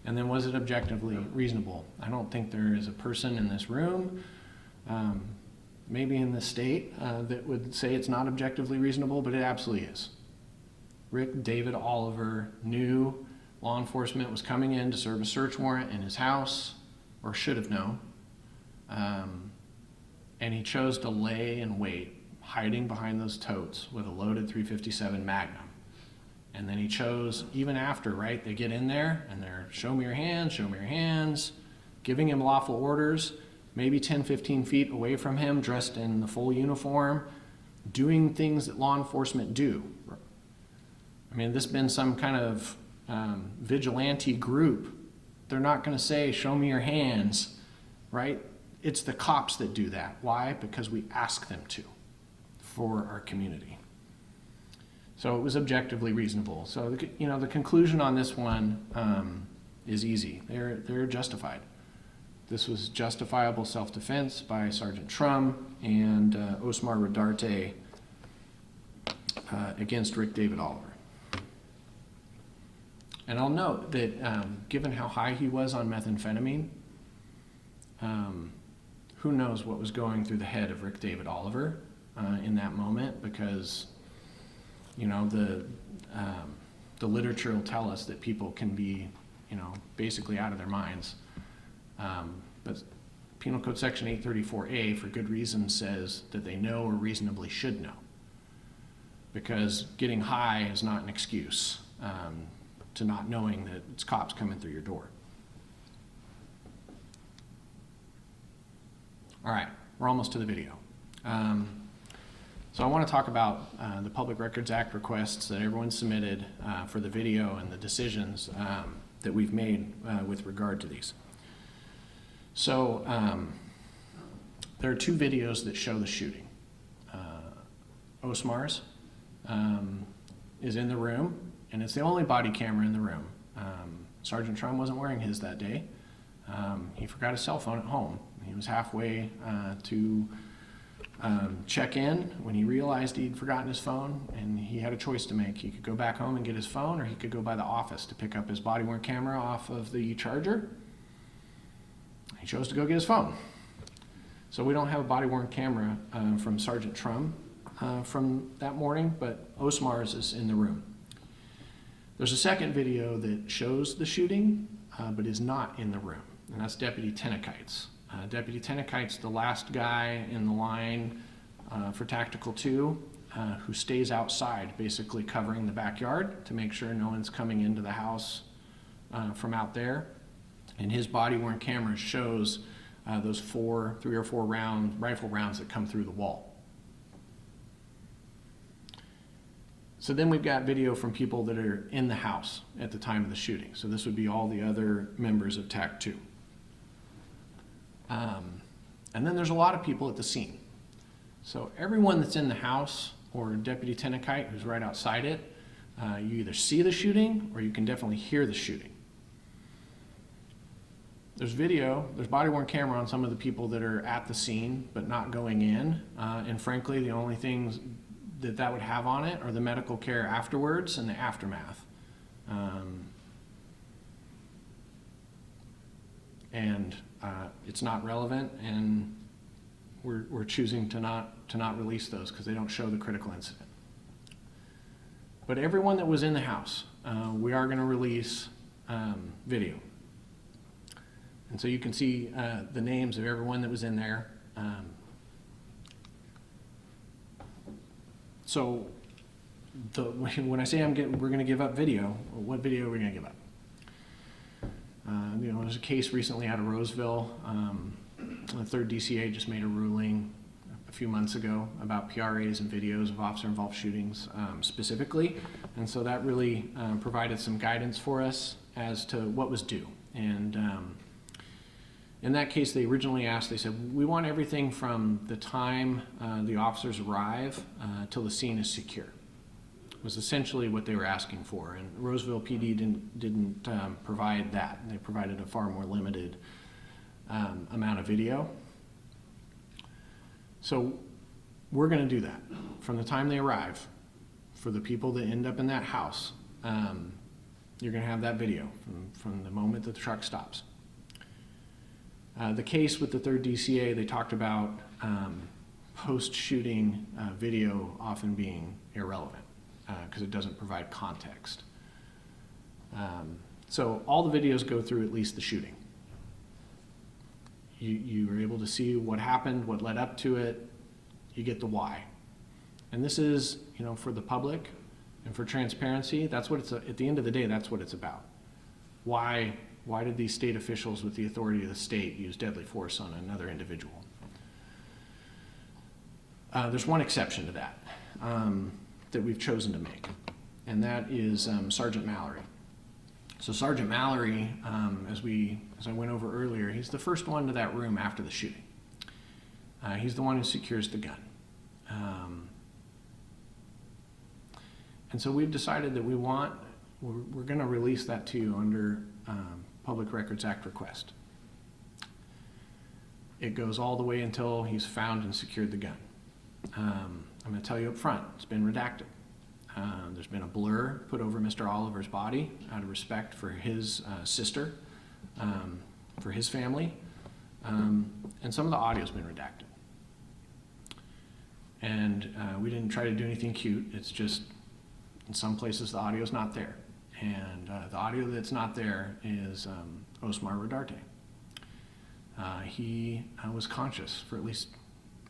And then, was it objectively reasonable? I don't think there is a person in this room, maybe in the state, that would say it's not objectively reasonable, but it absolutely is. Rick David Oliver knew law enforcement was coming in to serve a search warrant in his house, or should have known. And he chose to lay in wait, hiding behind those totes with a loaded .357 Magnum. And then he chose, even after, right, they get in there and they're, show me your hands, giving him lawful orders, maybe 10, 15 feet away from him, dressed in the full uniform, doing things that law enforcement do. I mean, this has been some kind of vigilante group. They're not going to say, show me your hands, right? It's the cops that do that. Why? Because we ask them to for our community. So it was objectively reasonable. So the conclusion on this one is easy. They're justified. This was justifiable self-defense by Sergeant Trum and Osmar Rodarte against Rick David Oliver. And I'll note that given how high he was on methamphetamine, who knows what was going through the head of Rick David Oliver in that moment, because the literature will tell us that people can be, basically out of their minds. But Penal Code Section 834A, for good reason, says that they know or reasonably should know, because getting high is not an excuse to not knowing that it's cops coming through your door. All right, we're almost to the video. So I want to talk about the Public Records Act requests that everyone submitted for the video and the decisions that we've made with regard to these. So there are two videos that show the shooting. Osmar's is in the room, and it's the only body camera in the room. Sergeant Trum wasn't wearing his that day. He forgot his cell phone at home. He was halfway to check in when he realized he'd forgotten his phone, and he had a choice to make. He could go back home and get his phone, or he could go by the office to pick up his body-worn camera off of the charger. He chose to go get his phone. So we don't have a body-worn camera from Sergeant Trum from that morning, but Osmar's is in the room. There's a second video that shows the shooting, but is not in the room, and that's Deputy Tenekite's. Deputy Tenekite's the last guy in the line for Tactical 2 who stays outside, basically covering the backyard to make sure no one's coming into the house from out there. And his body-worn camera shows those 3 or 4 rifle rounds that come through the wall. So then we've got video from people that are in the house at the time of the shooting. So this would be all the other members of TAC 2. And then there's a lot of people at the scene. So everyone that's in the house, or Deputy Tenekite who's right outside it, you either see the shooting or you can definitely hear the shooting. There's video, there's body-worn camera on some of the people that are at the scene but not going in. And frankly, the only things that would have on it are the medical care afterwards and the aftermath. It's not relevant, and we're choosing to not release those because they don't show the critical incident. But everyone that was in the house, we are going to release video. And so you can see the names of everyone that was in there. So when I say we're going to give up video, what video are we going to give up? There's a case recently out of Roseville. The 3rd DCA just made a ruling a few months ago about PRAs and videos of officer-involved shootings specifically, and so that really provided some guidance for us as to what was due. And in that case, they originally asked, they said, we want everything from the time the officers arrive till the scene is secure. Was essentially what they were asking for, and Roseville PD didn't provide that. They provided a far more limited amount of video. So we're going to do that from the time they arrive. For the people that end up in that house, you're going to have that video from the moment that the truck stops. The case with the 3rd DCA, they talked about post-shooting video often being irrelevant because it doesn't provide context. So all the videos go through at least the shooting. You are able to see what happened, what led up to it. You get the why. And this is, for the public and for transparency, that's what it's, at the end of the day, that's what it's about. Why did these state officials with the authority of the state use deadly force on another individual? There's one exception to that that we've chosen to make, and that is Sergeant Mallory. So Sergeant Mallory, as I went over earlier, he's the first one to that room after the shooting. He's the one who secures the gun. And so we've decided that we're going to release that to you under Public Records Act request. It goes all the way until he's found and secured the gun. I'm going to tell you up front, it's been redacted. There's been a blur put over Mr. Oliver's body out of respect for his sister, for his family, and some of the audio's been redacted. And we didn't try to do anything cute. It's just in some places the audio's not there. And the audio that's not there is Osmar Rodarte. He was conscious for at least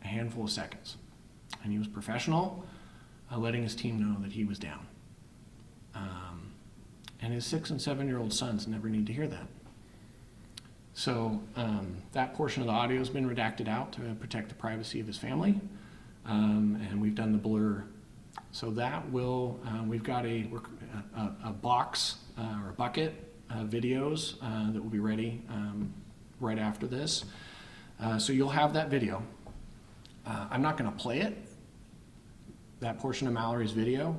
a handful of seconds. And he was professional, letting his team know that he was down. And his 6- and 7-year-old sons never need to hear that. So that portion of the audio has been redacted out to protect the privacy of his family. And we've done the blur. So that will, we've got a box or a bucket of videos that will be ready right after this. So you'll have that video. I'm not going to play it, that portion of Mallory's video,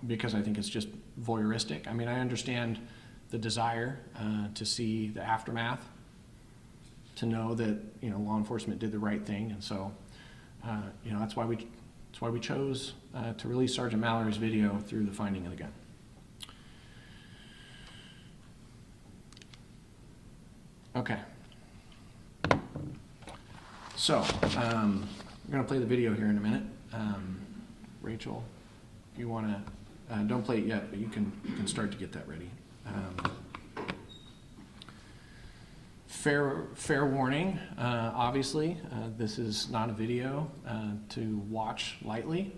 because I think it's just voyeuristic. I mean, I understand the desire to see the aftermath, to know that law enforcement did the right thing, and so that's why we chose to release Sergeant Mallory's video through the finding of the gun. Okay. So we're going to play the video here in a minute. Rachel, if you want to, don't play it yet, but you can start to get that ready. Fair warning, obviously, this is not a video to watch lightly.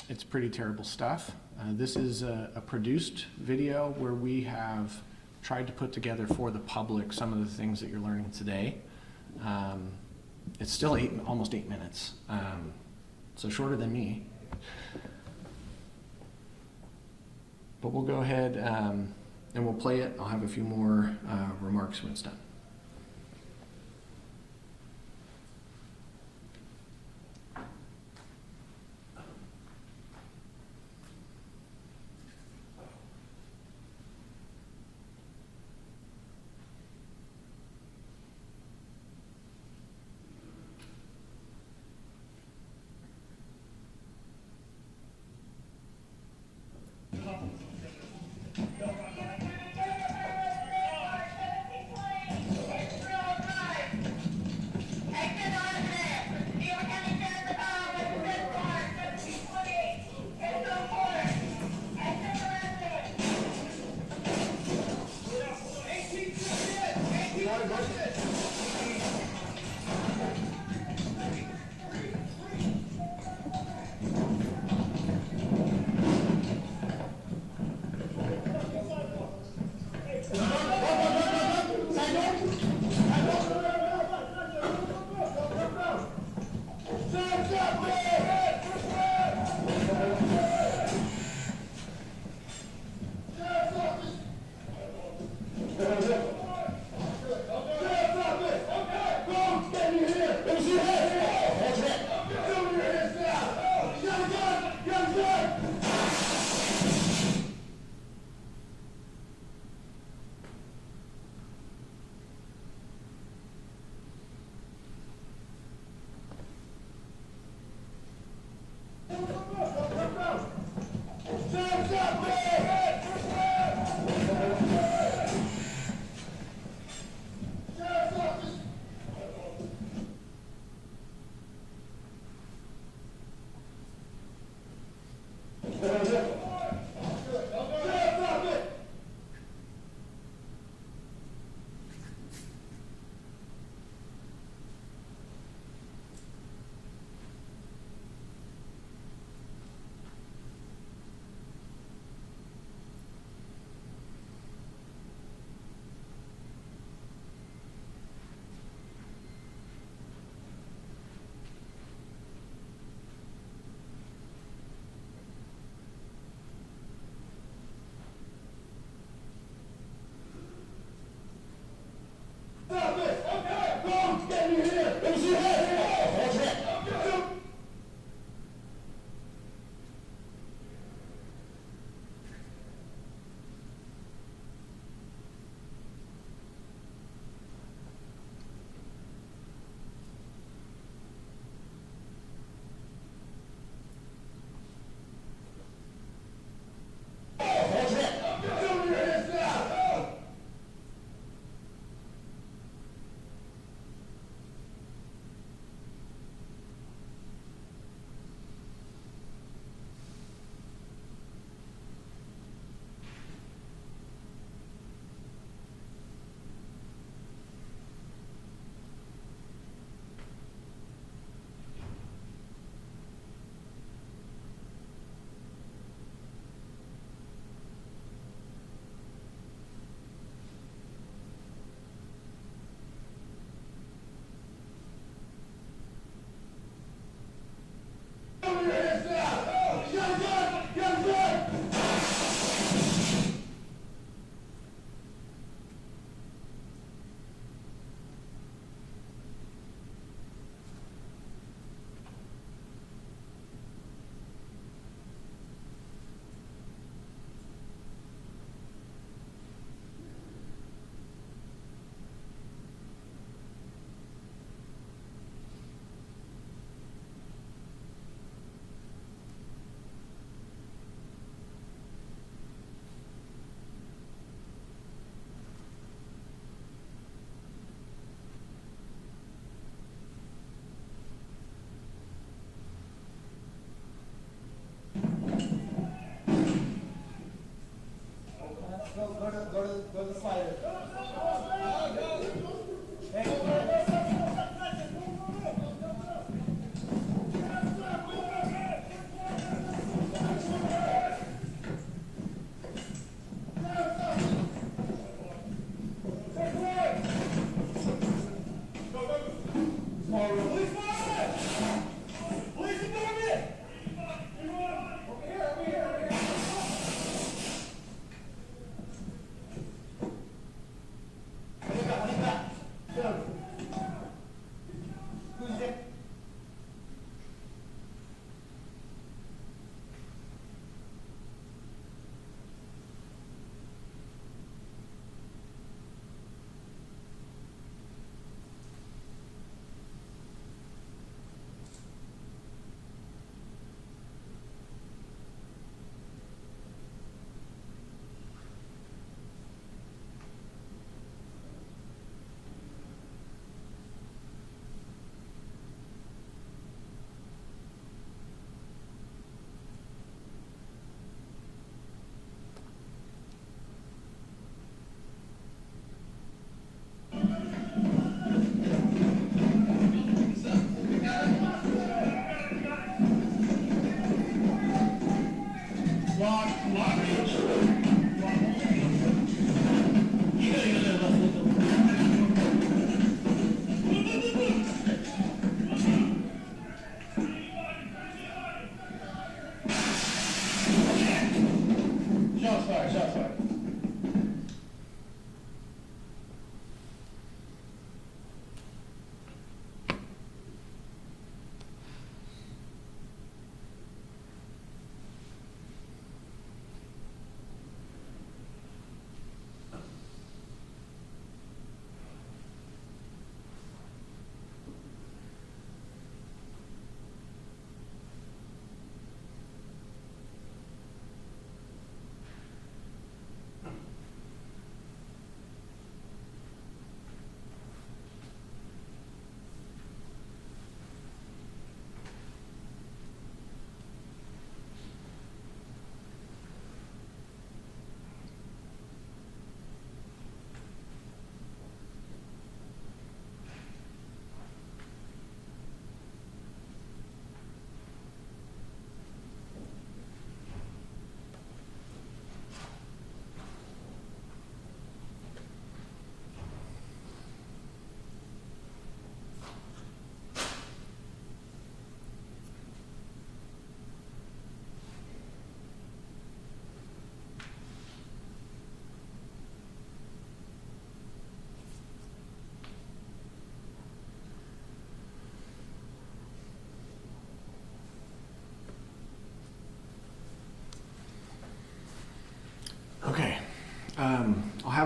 It's pretty terrible stuff. This is a produced video where we have tried to put together for the public some of the things that you're learning today. It's still almost 8 minutes, so shorter than me. But we'll go ahead and we'll play it. I'll have a few more remarks when it's done. Go to the slider.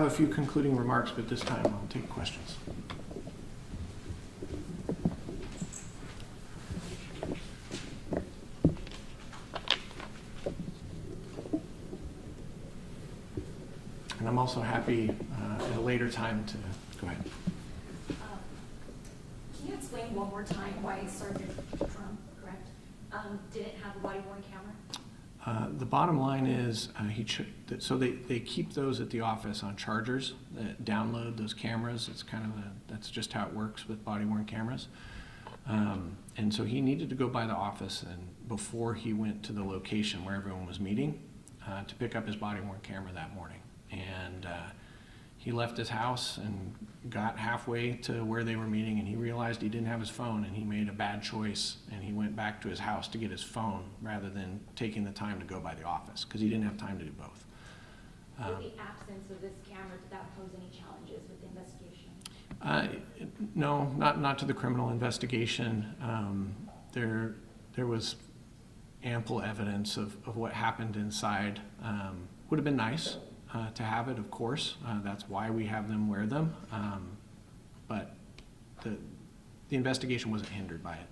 have a few concluding remarks, but this time I'll take questions. And I'm also happy at a later time to go ahead. Can you explain one more time why Sergeant Trump, correct, didn't have a body-worn camera? The bottom line is so they keep those at the office on chargers that download those cameras. It's kind of that's just how it works with body-worn cameras. And so he needed to go by the office and before he went to the location where everyone was meeting to pick up his body-worn camera that morning. And he left his house and got halfway to where they were meeting, and he realized he didn't have his phone, and he made a bad choice, and he went back to his house to get his phone rather than taking the time to go by the office because he didn't have time to do both. With the absence of this camera, did that pose any challenges with the investigation? No, not to the criminal investigation. There was ample evidence of what happened inside. Would have been nice to have it, of course. That's why we have them wear them. But the investigation wasn't hindered by it.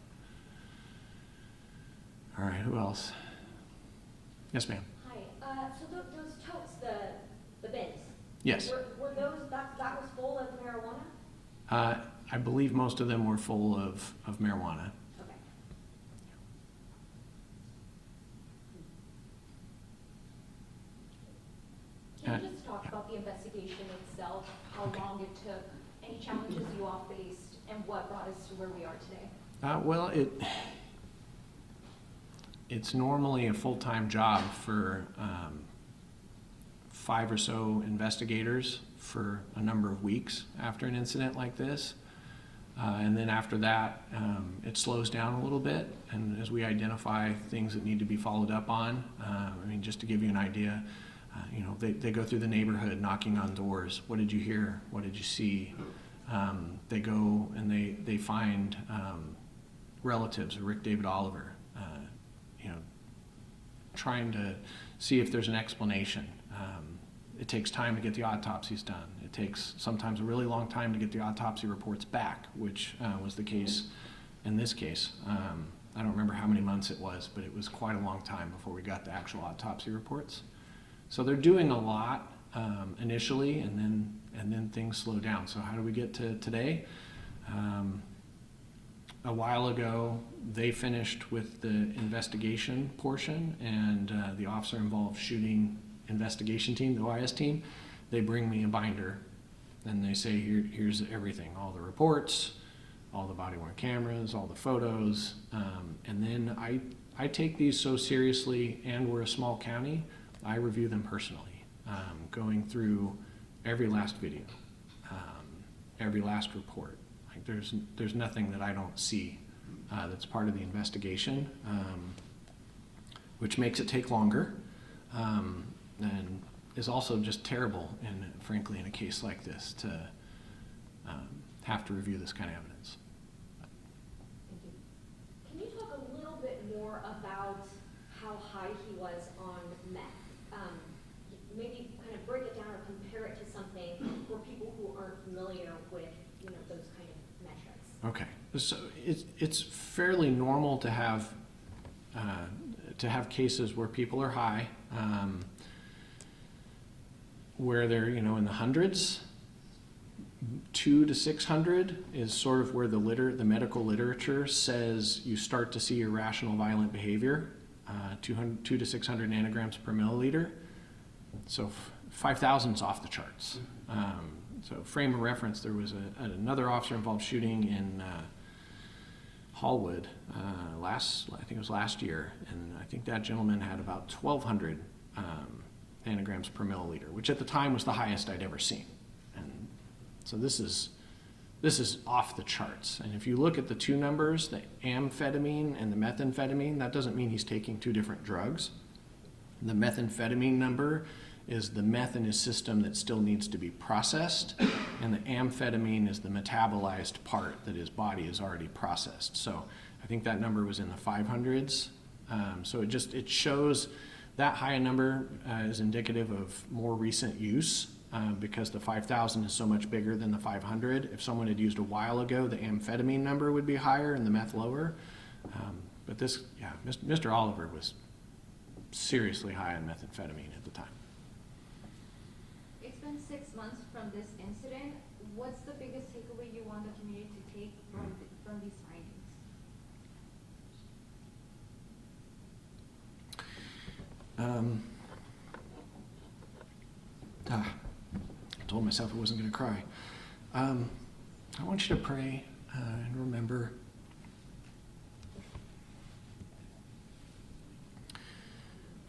All right, who else? Yes, ma'am. Hi. So those totes, the bins. Yes. Were those that was full of marijuana? I believe most of them were full of marijuana. Okay. Can you just talk about the investigation itself, how long it took, any challenges you all faced, and what brought us to where we are today? Well, it's normally a full-time job for 5 or so investigators for a number of weeks after an incident like this. And then after that, it slows down a little bit, and as we identify things that need to be followed up on, I mean, just to give you an idea, they go through the neighborhood knocking on doors. What did you hear? What did you see? They go and they find relatives of Rick David Oliver, trying to see if there's an explanation. It takes time to get the autopsies done. It takes sometimes a really long time to get the autopsy reports back, which was the case in this case. I don't remember how many months it was, but it was quite a long time before we got the actual autopsy reports. So they're doing a lot initially, and then things slow down. So how do we get to today? A while ago, they finished with the investigation portion, and the officer involved shooting investigation team, the OIS team, they bring me a binder, and they say, here's everything, all the reports, all the body-worn cameras, all the photos, and then I take these so seriously, and we're a small county, I review them personally, going through every last video, every last report. Like there's nothing that I don't see that's part of the investigation, which makes it take longer, and is also just terrible, and frankly, in a case like this, to have to review this kind of evidence. Thank you. Can you talk a little bit more about how high he was on meth? Maybe kind of break it down or compare it to something for people who aren't familiar with those kind of metrics. Okay, so it's fairly normal to have cases where people are high, where they're in the hundreds. 200 to 600 is sort of where the medical literature says you start to see irrational violent behavior. 200 to 600 nanograms per milliliter. So 5,000 is off the charts. So frame of reference, there was another officer involved shooting in Hallwood I think it was last year, and I think that gentleman had about 1,200 nanograms per milliliter, which at the time was the highest I'd ever seen. And so this is off the charts. And if you look at the two numbers, the amphetamine and the methamphetamine, that doesn't mean he's taking two different drugs. The methamphetamine number is the meth in his system that still needs to be processed, and the amphetamine is the metabolized part that his body has already processed. So I think that number was in the 500s. So it shows that high a number is indicative of more recent use because the 5,000 is so much bigger than the 500. If someone had used a while ago, the amphetamine number would be higher and the meth lower. But this, yeah, Mr. Oliver was seriously high on methamphetamine at the time. It's been 6 months from this incident. What's the biggest takeaway you want the community to take from these findings? I told myself I wasn't going to cry. I want you to pray and remember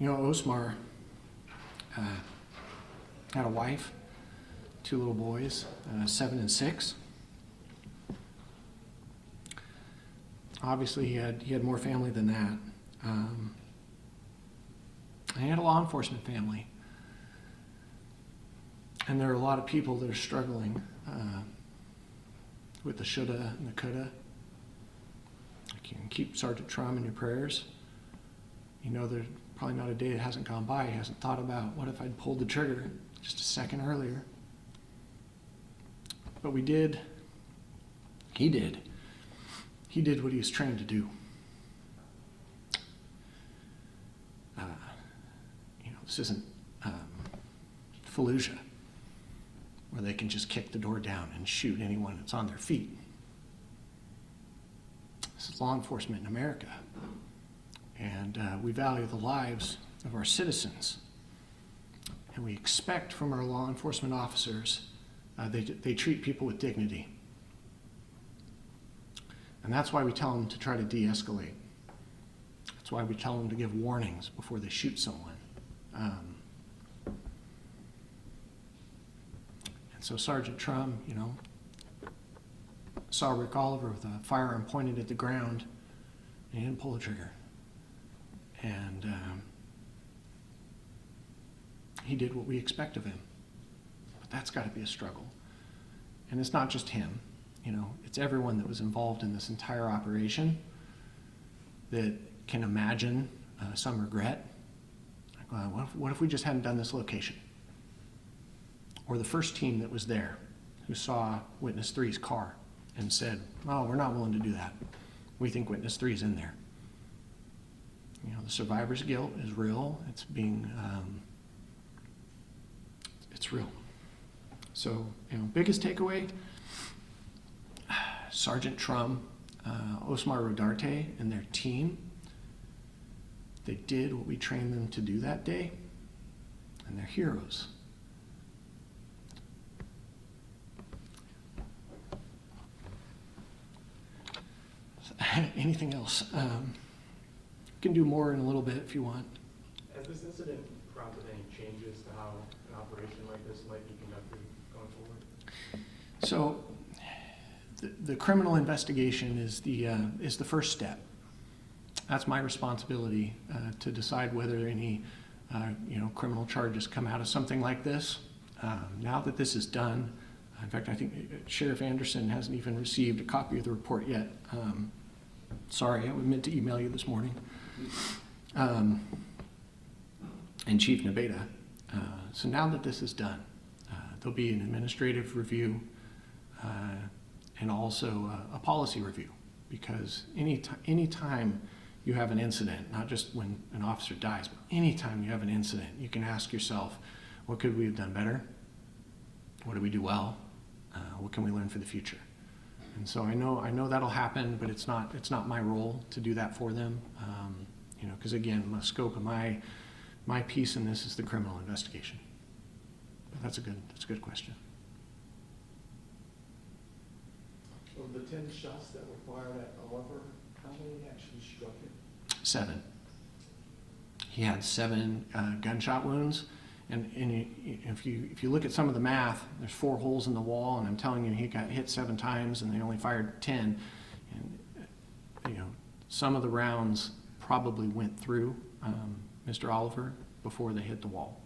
Osmar had a wife, 2 little boys, 7 and 6. Obviously, he had more family than that. And he had a law enforcement family. And there are a lot of people that are struggling with the shoulda and the coulda. You can keep Sergeant Trum in your prayers. There's probably not a day that hasn't gone by he hasn't thought about, what if I'd pulled the trigger just a second earlier? But he did what he was trained to do. This isn't Fallujah, where they can just kick the door down and shoot anyone that's on their feet. This is law enforcement in America. And we value the lives of our citizens. And we expect from our law enforcement officers, they treat people with dignity. And that's why we tell them to try to de-escalate. That's why we tell them to give warnings before they shoot someone. And so Sergeant Trum, saw Rick Oliver with a firearm pointed at the ground, and he didn't pull the trigger. And he did what we expect of him. But that's got to be a struggle. And it's not just him. It's everyone that was involved in this entire operation that can imagine some regret. Like, what if we just hadn't done this location? Or the first team that was there who saw Witness 3's car and said, oh, we're not willing to do that. We think Witness 3 is in there. The survivor's guilt is real. It's it's real. So, biggest takeaway, Sergeant Trum, Osmar Rodarte, and their team, they did what we trained them to do that day, and they're heroes. Anything else? We can do more in a little bit if you want. Has this incident prompted any changes to how an operation like this might be conducted going forward? So, the criminal investigation is the first step. That's my responsibility to decide whether any criminal charges come out of something like this. Now that this is done, in fact, I think Sheriff Anderson hasn't even received a copy of the report yet. Sorry, I meant to email you this morning. And Chief Nebeda. So now that this is done, there'll be an administrative review and also a policy review, because any time you have an incident, not just when an officer dies, but anytime you have an incident, you can ask yourself, what could we have done better? What did we do well? What can we learn for the future? And so I know that'll happen, but it's not my role to do that for them. Because again, the scope of my piece in this is the criminal investigation. But that's a good question. Of the 10 shots that were fired at Oliver, how many actually struck him? 7. He had 7 gunshot wounds, and if you look at some of the math, there's 4 holes in the wall, and I'm telling you, he got hit 7 times, and they only fired 10. And some of the rounds probably went through Mr. Oliver before they hit the wall.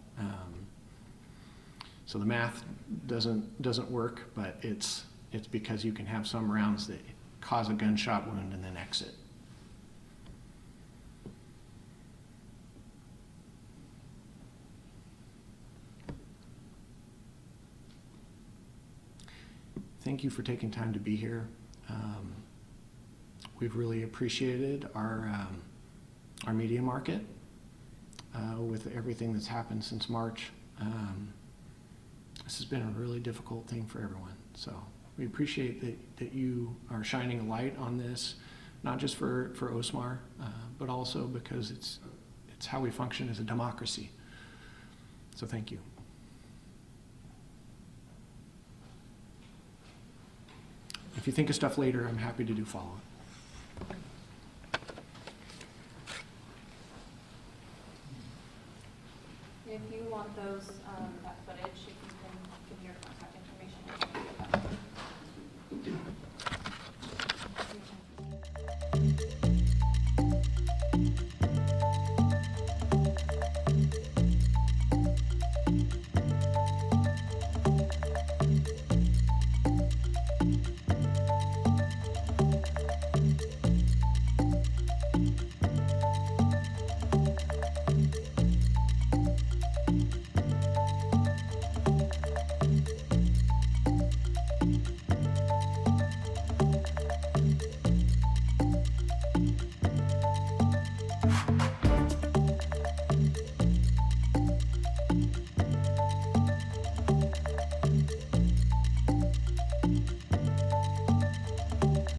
So the math doesn't work, but it's because you can have some rounds that cause a gunshot wound and then exit. thank you for taking time to be here. We've really appreciated our media market with everything that's happened since March. This has been a really difficult thing for everyone. So we appreciate that you are shining a light on this, not just for Osmar, but also because it's how we function as a democracy. So thank you. If you think of stuff later, I'm happy to do follow-up. If you want those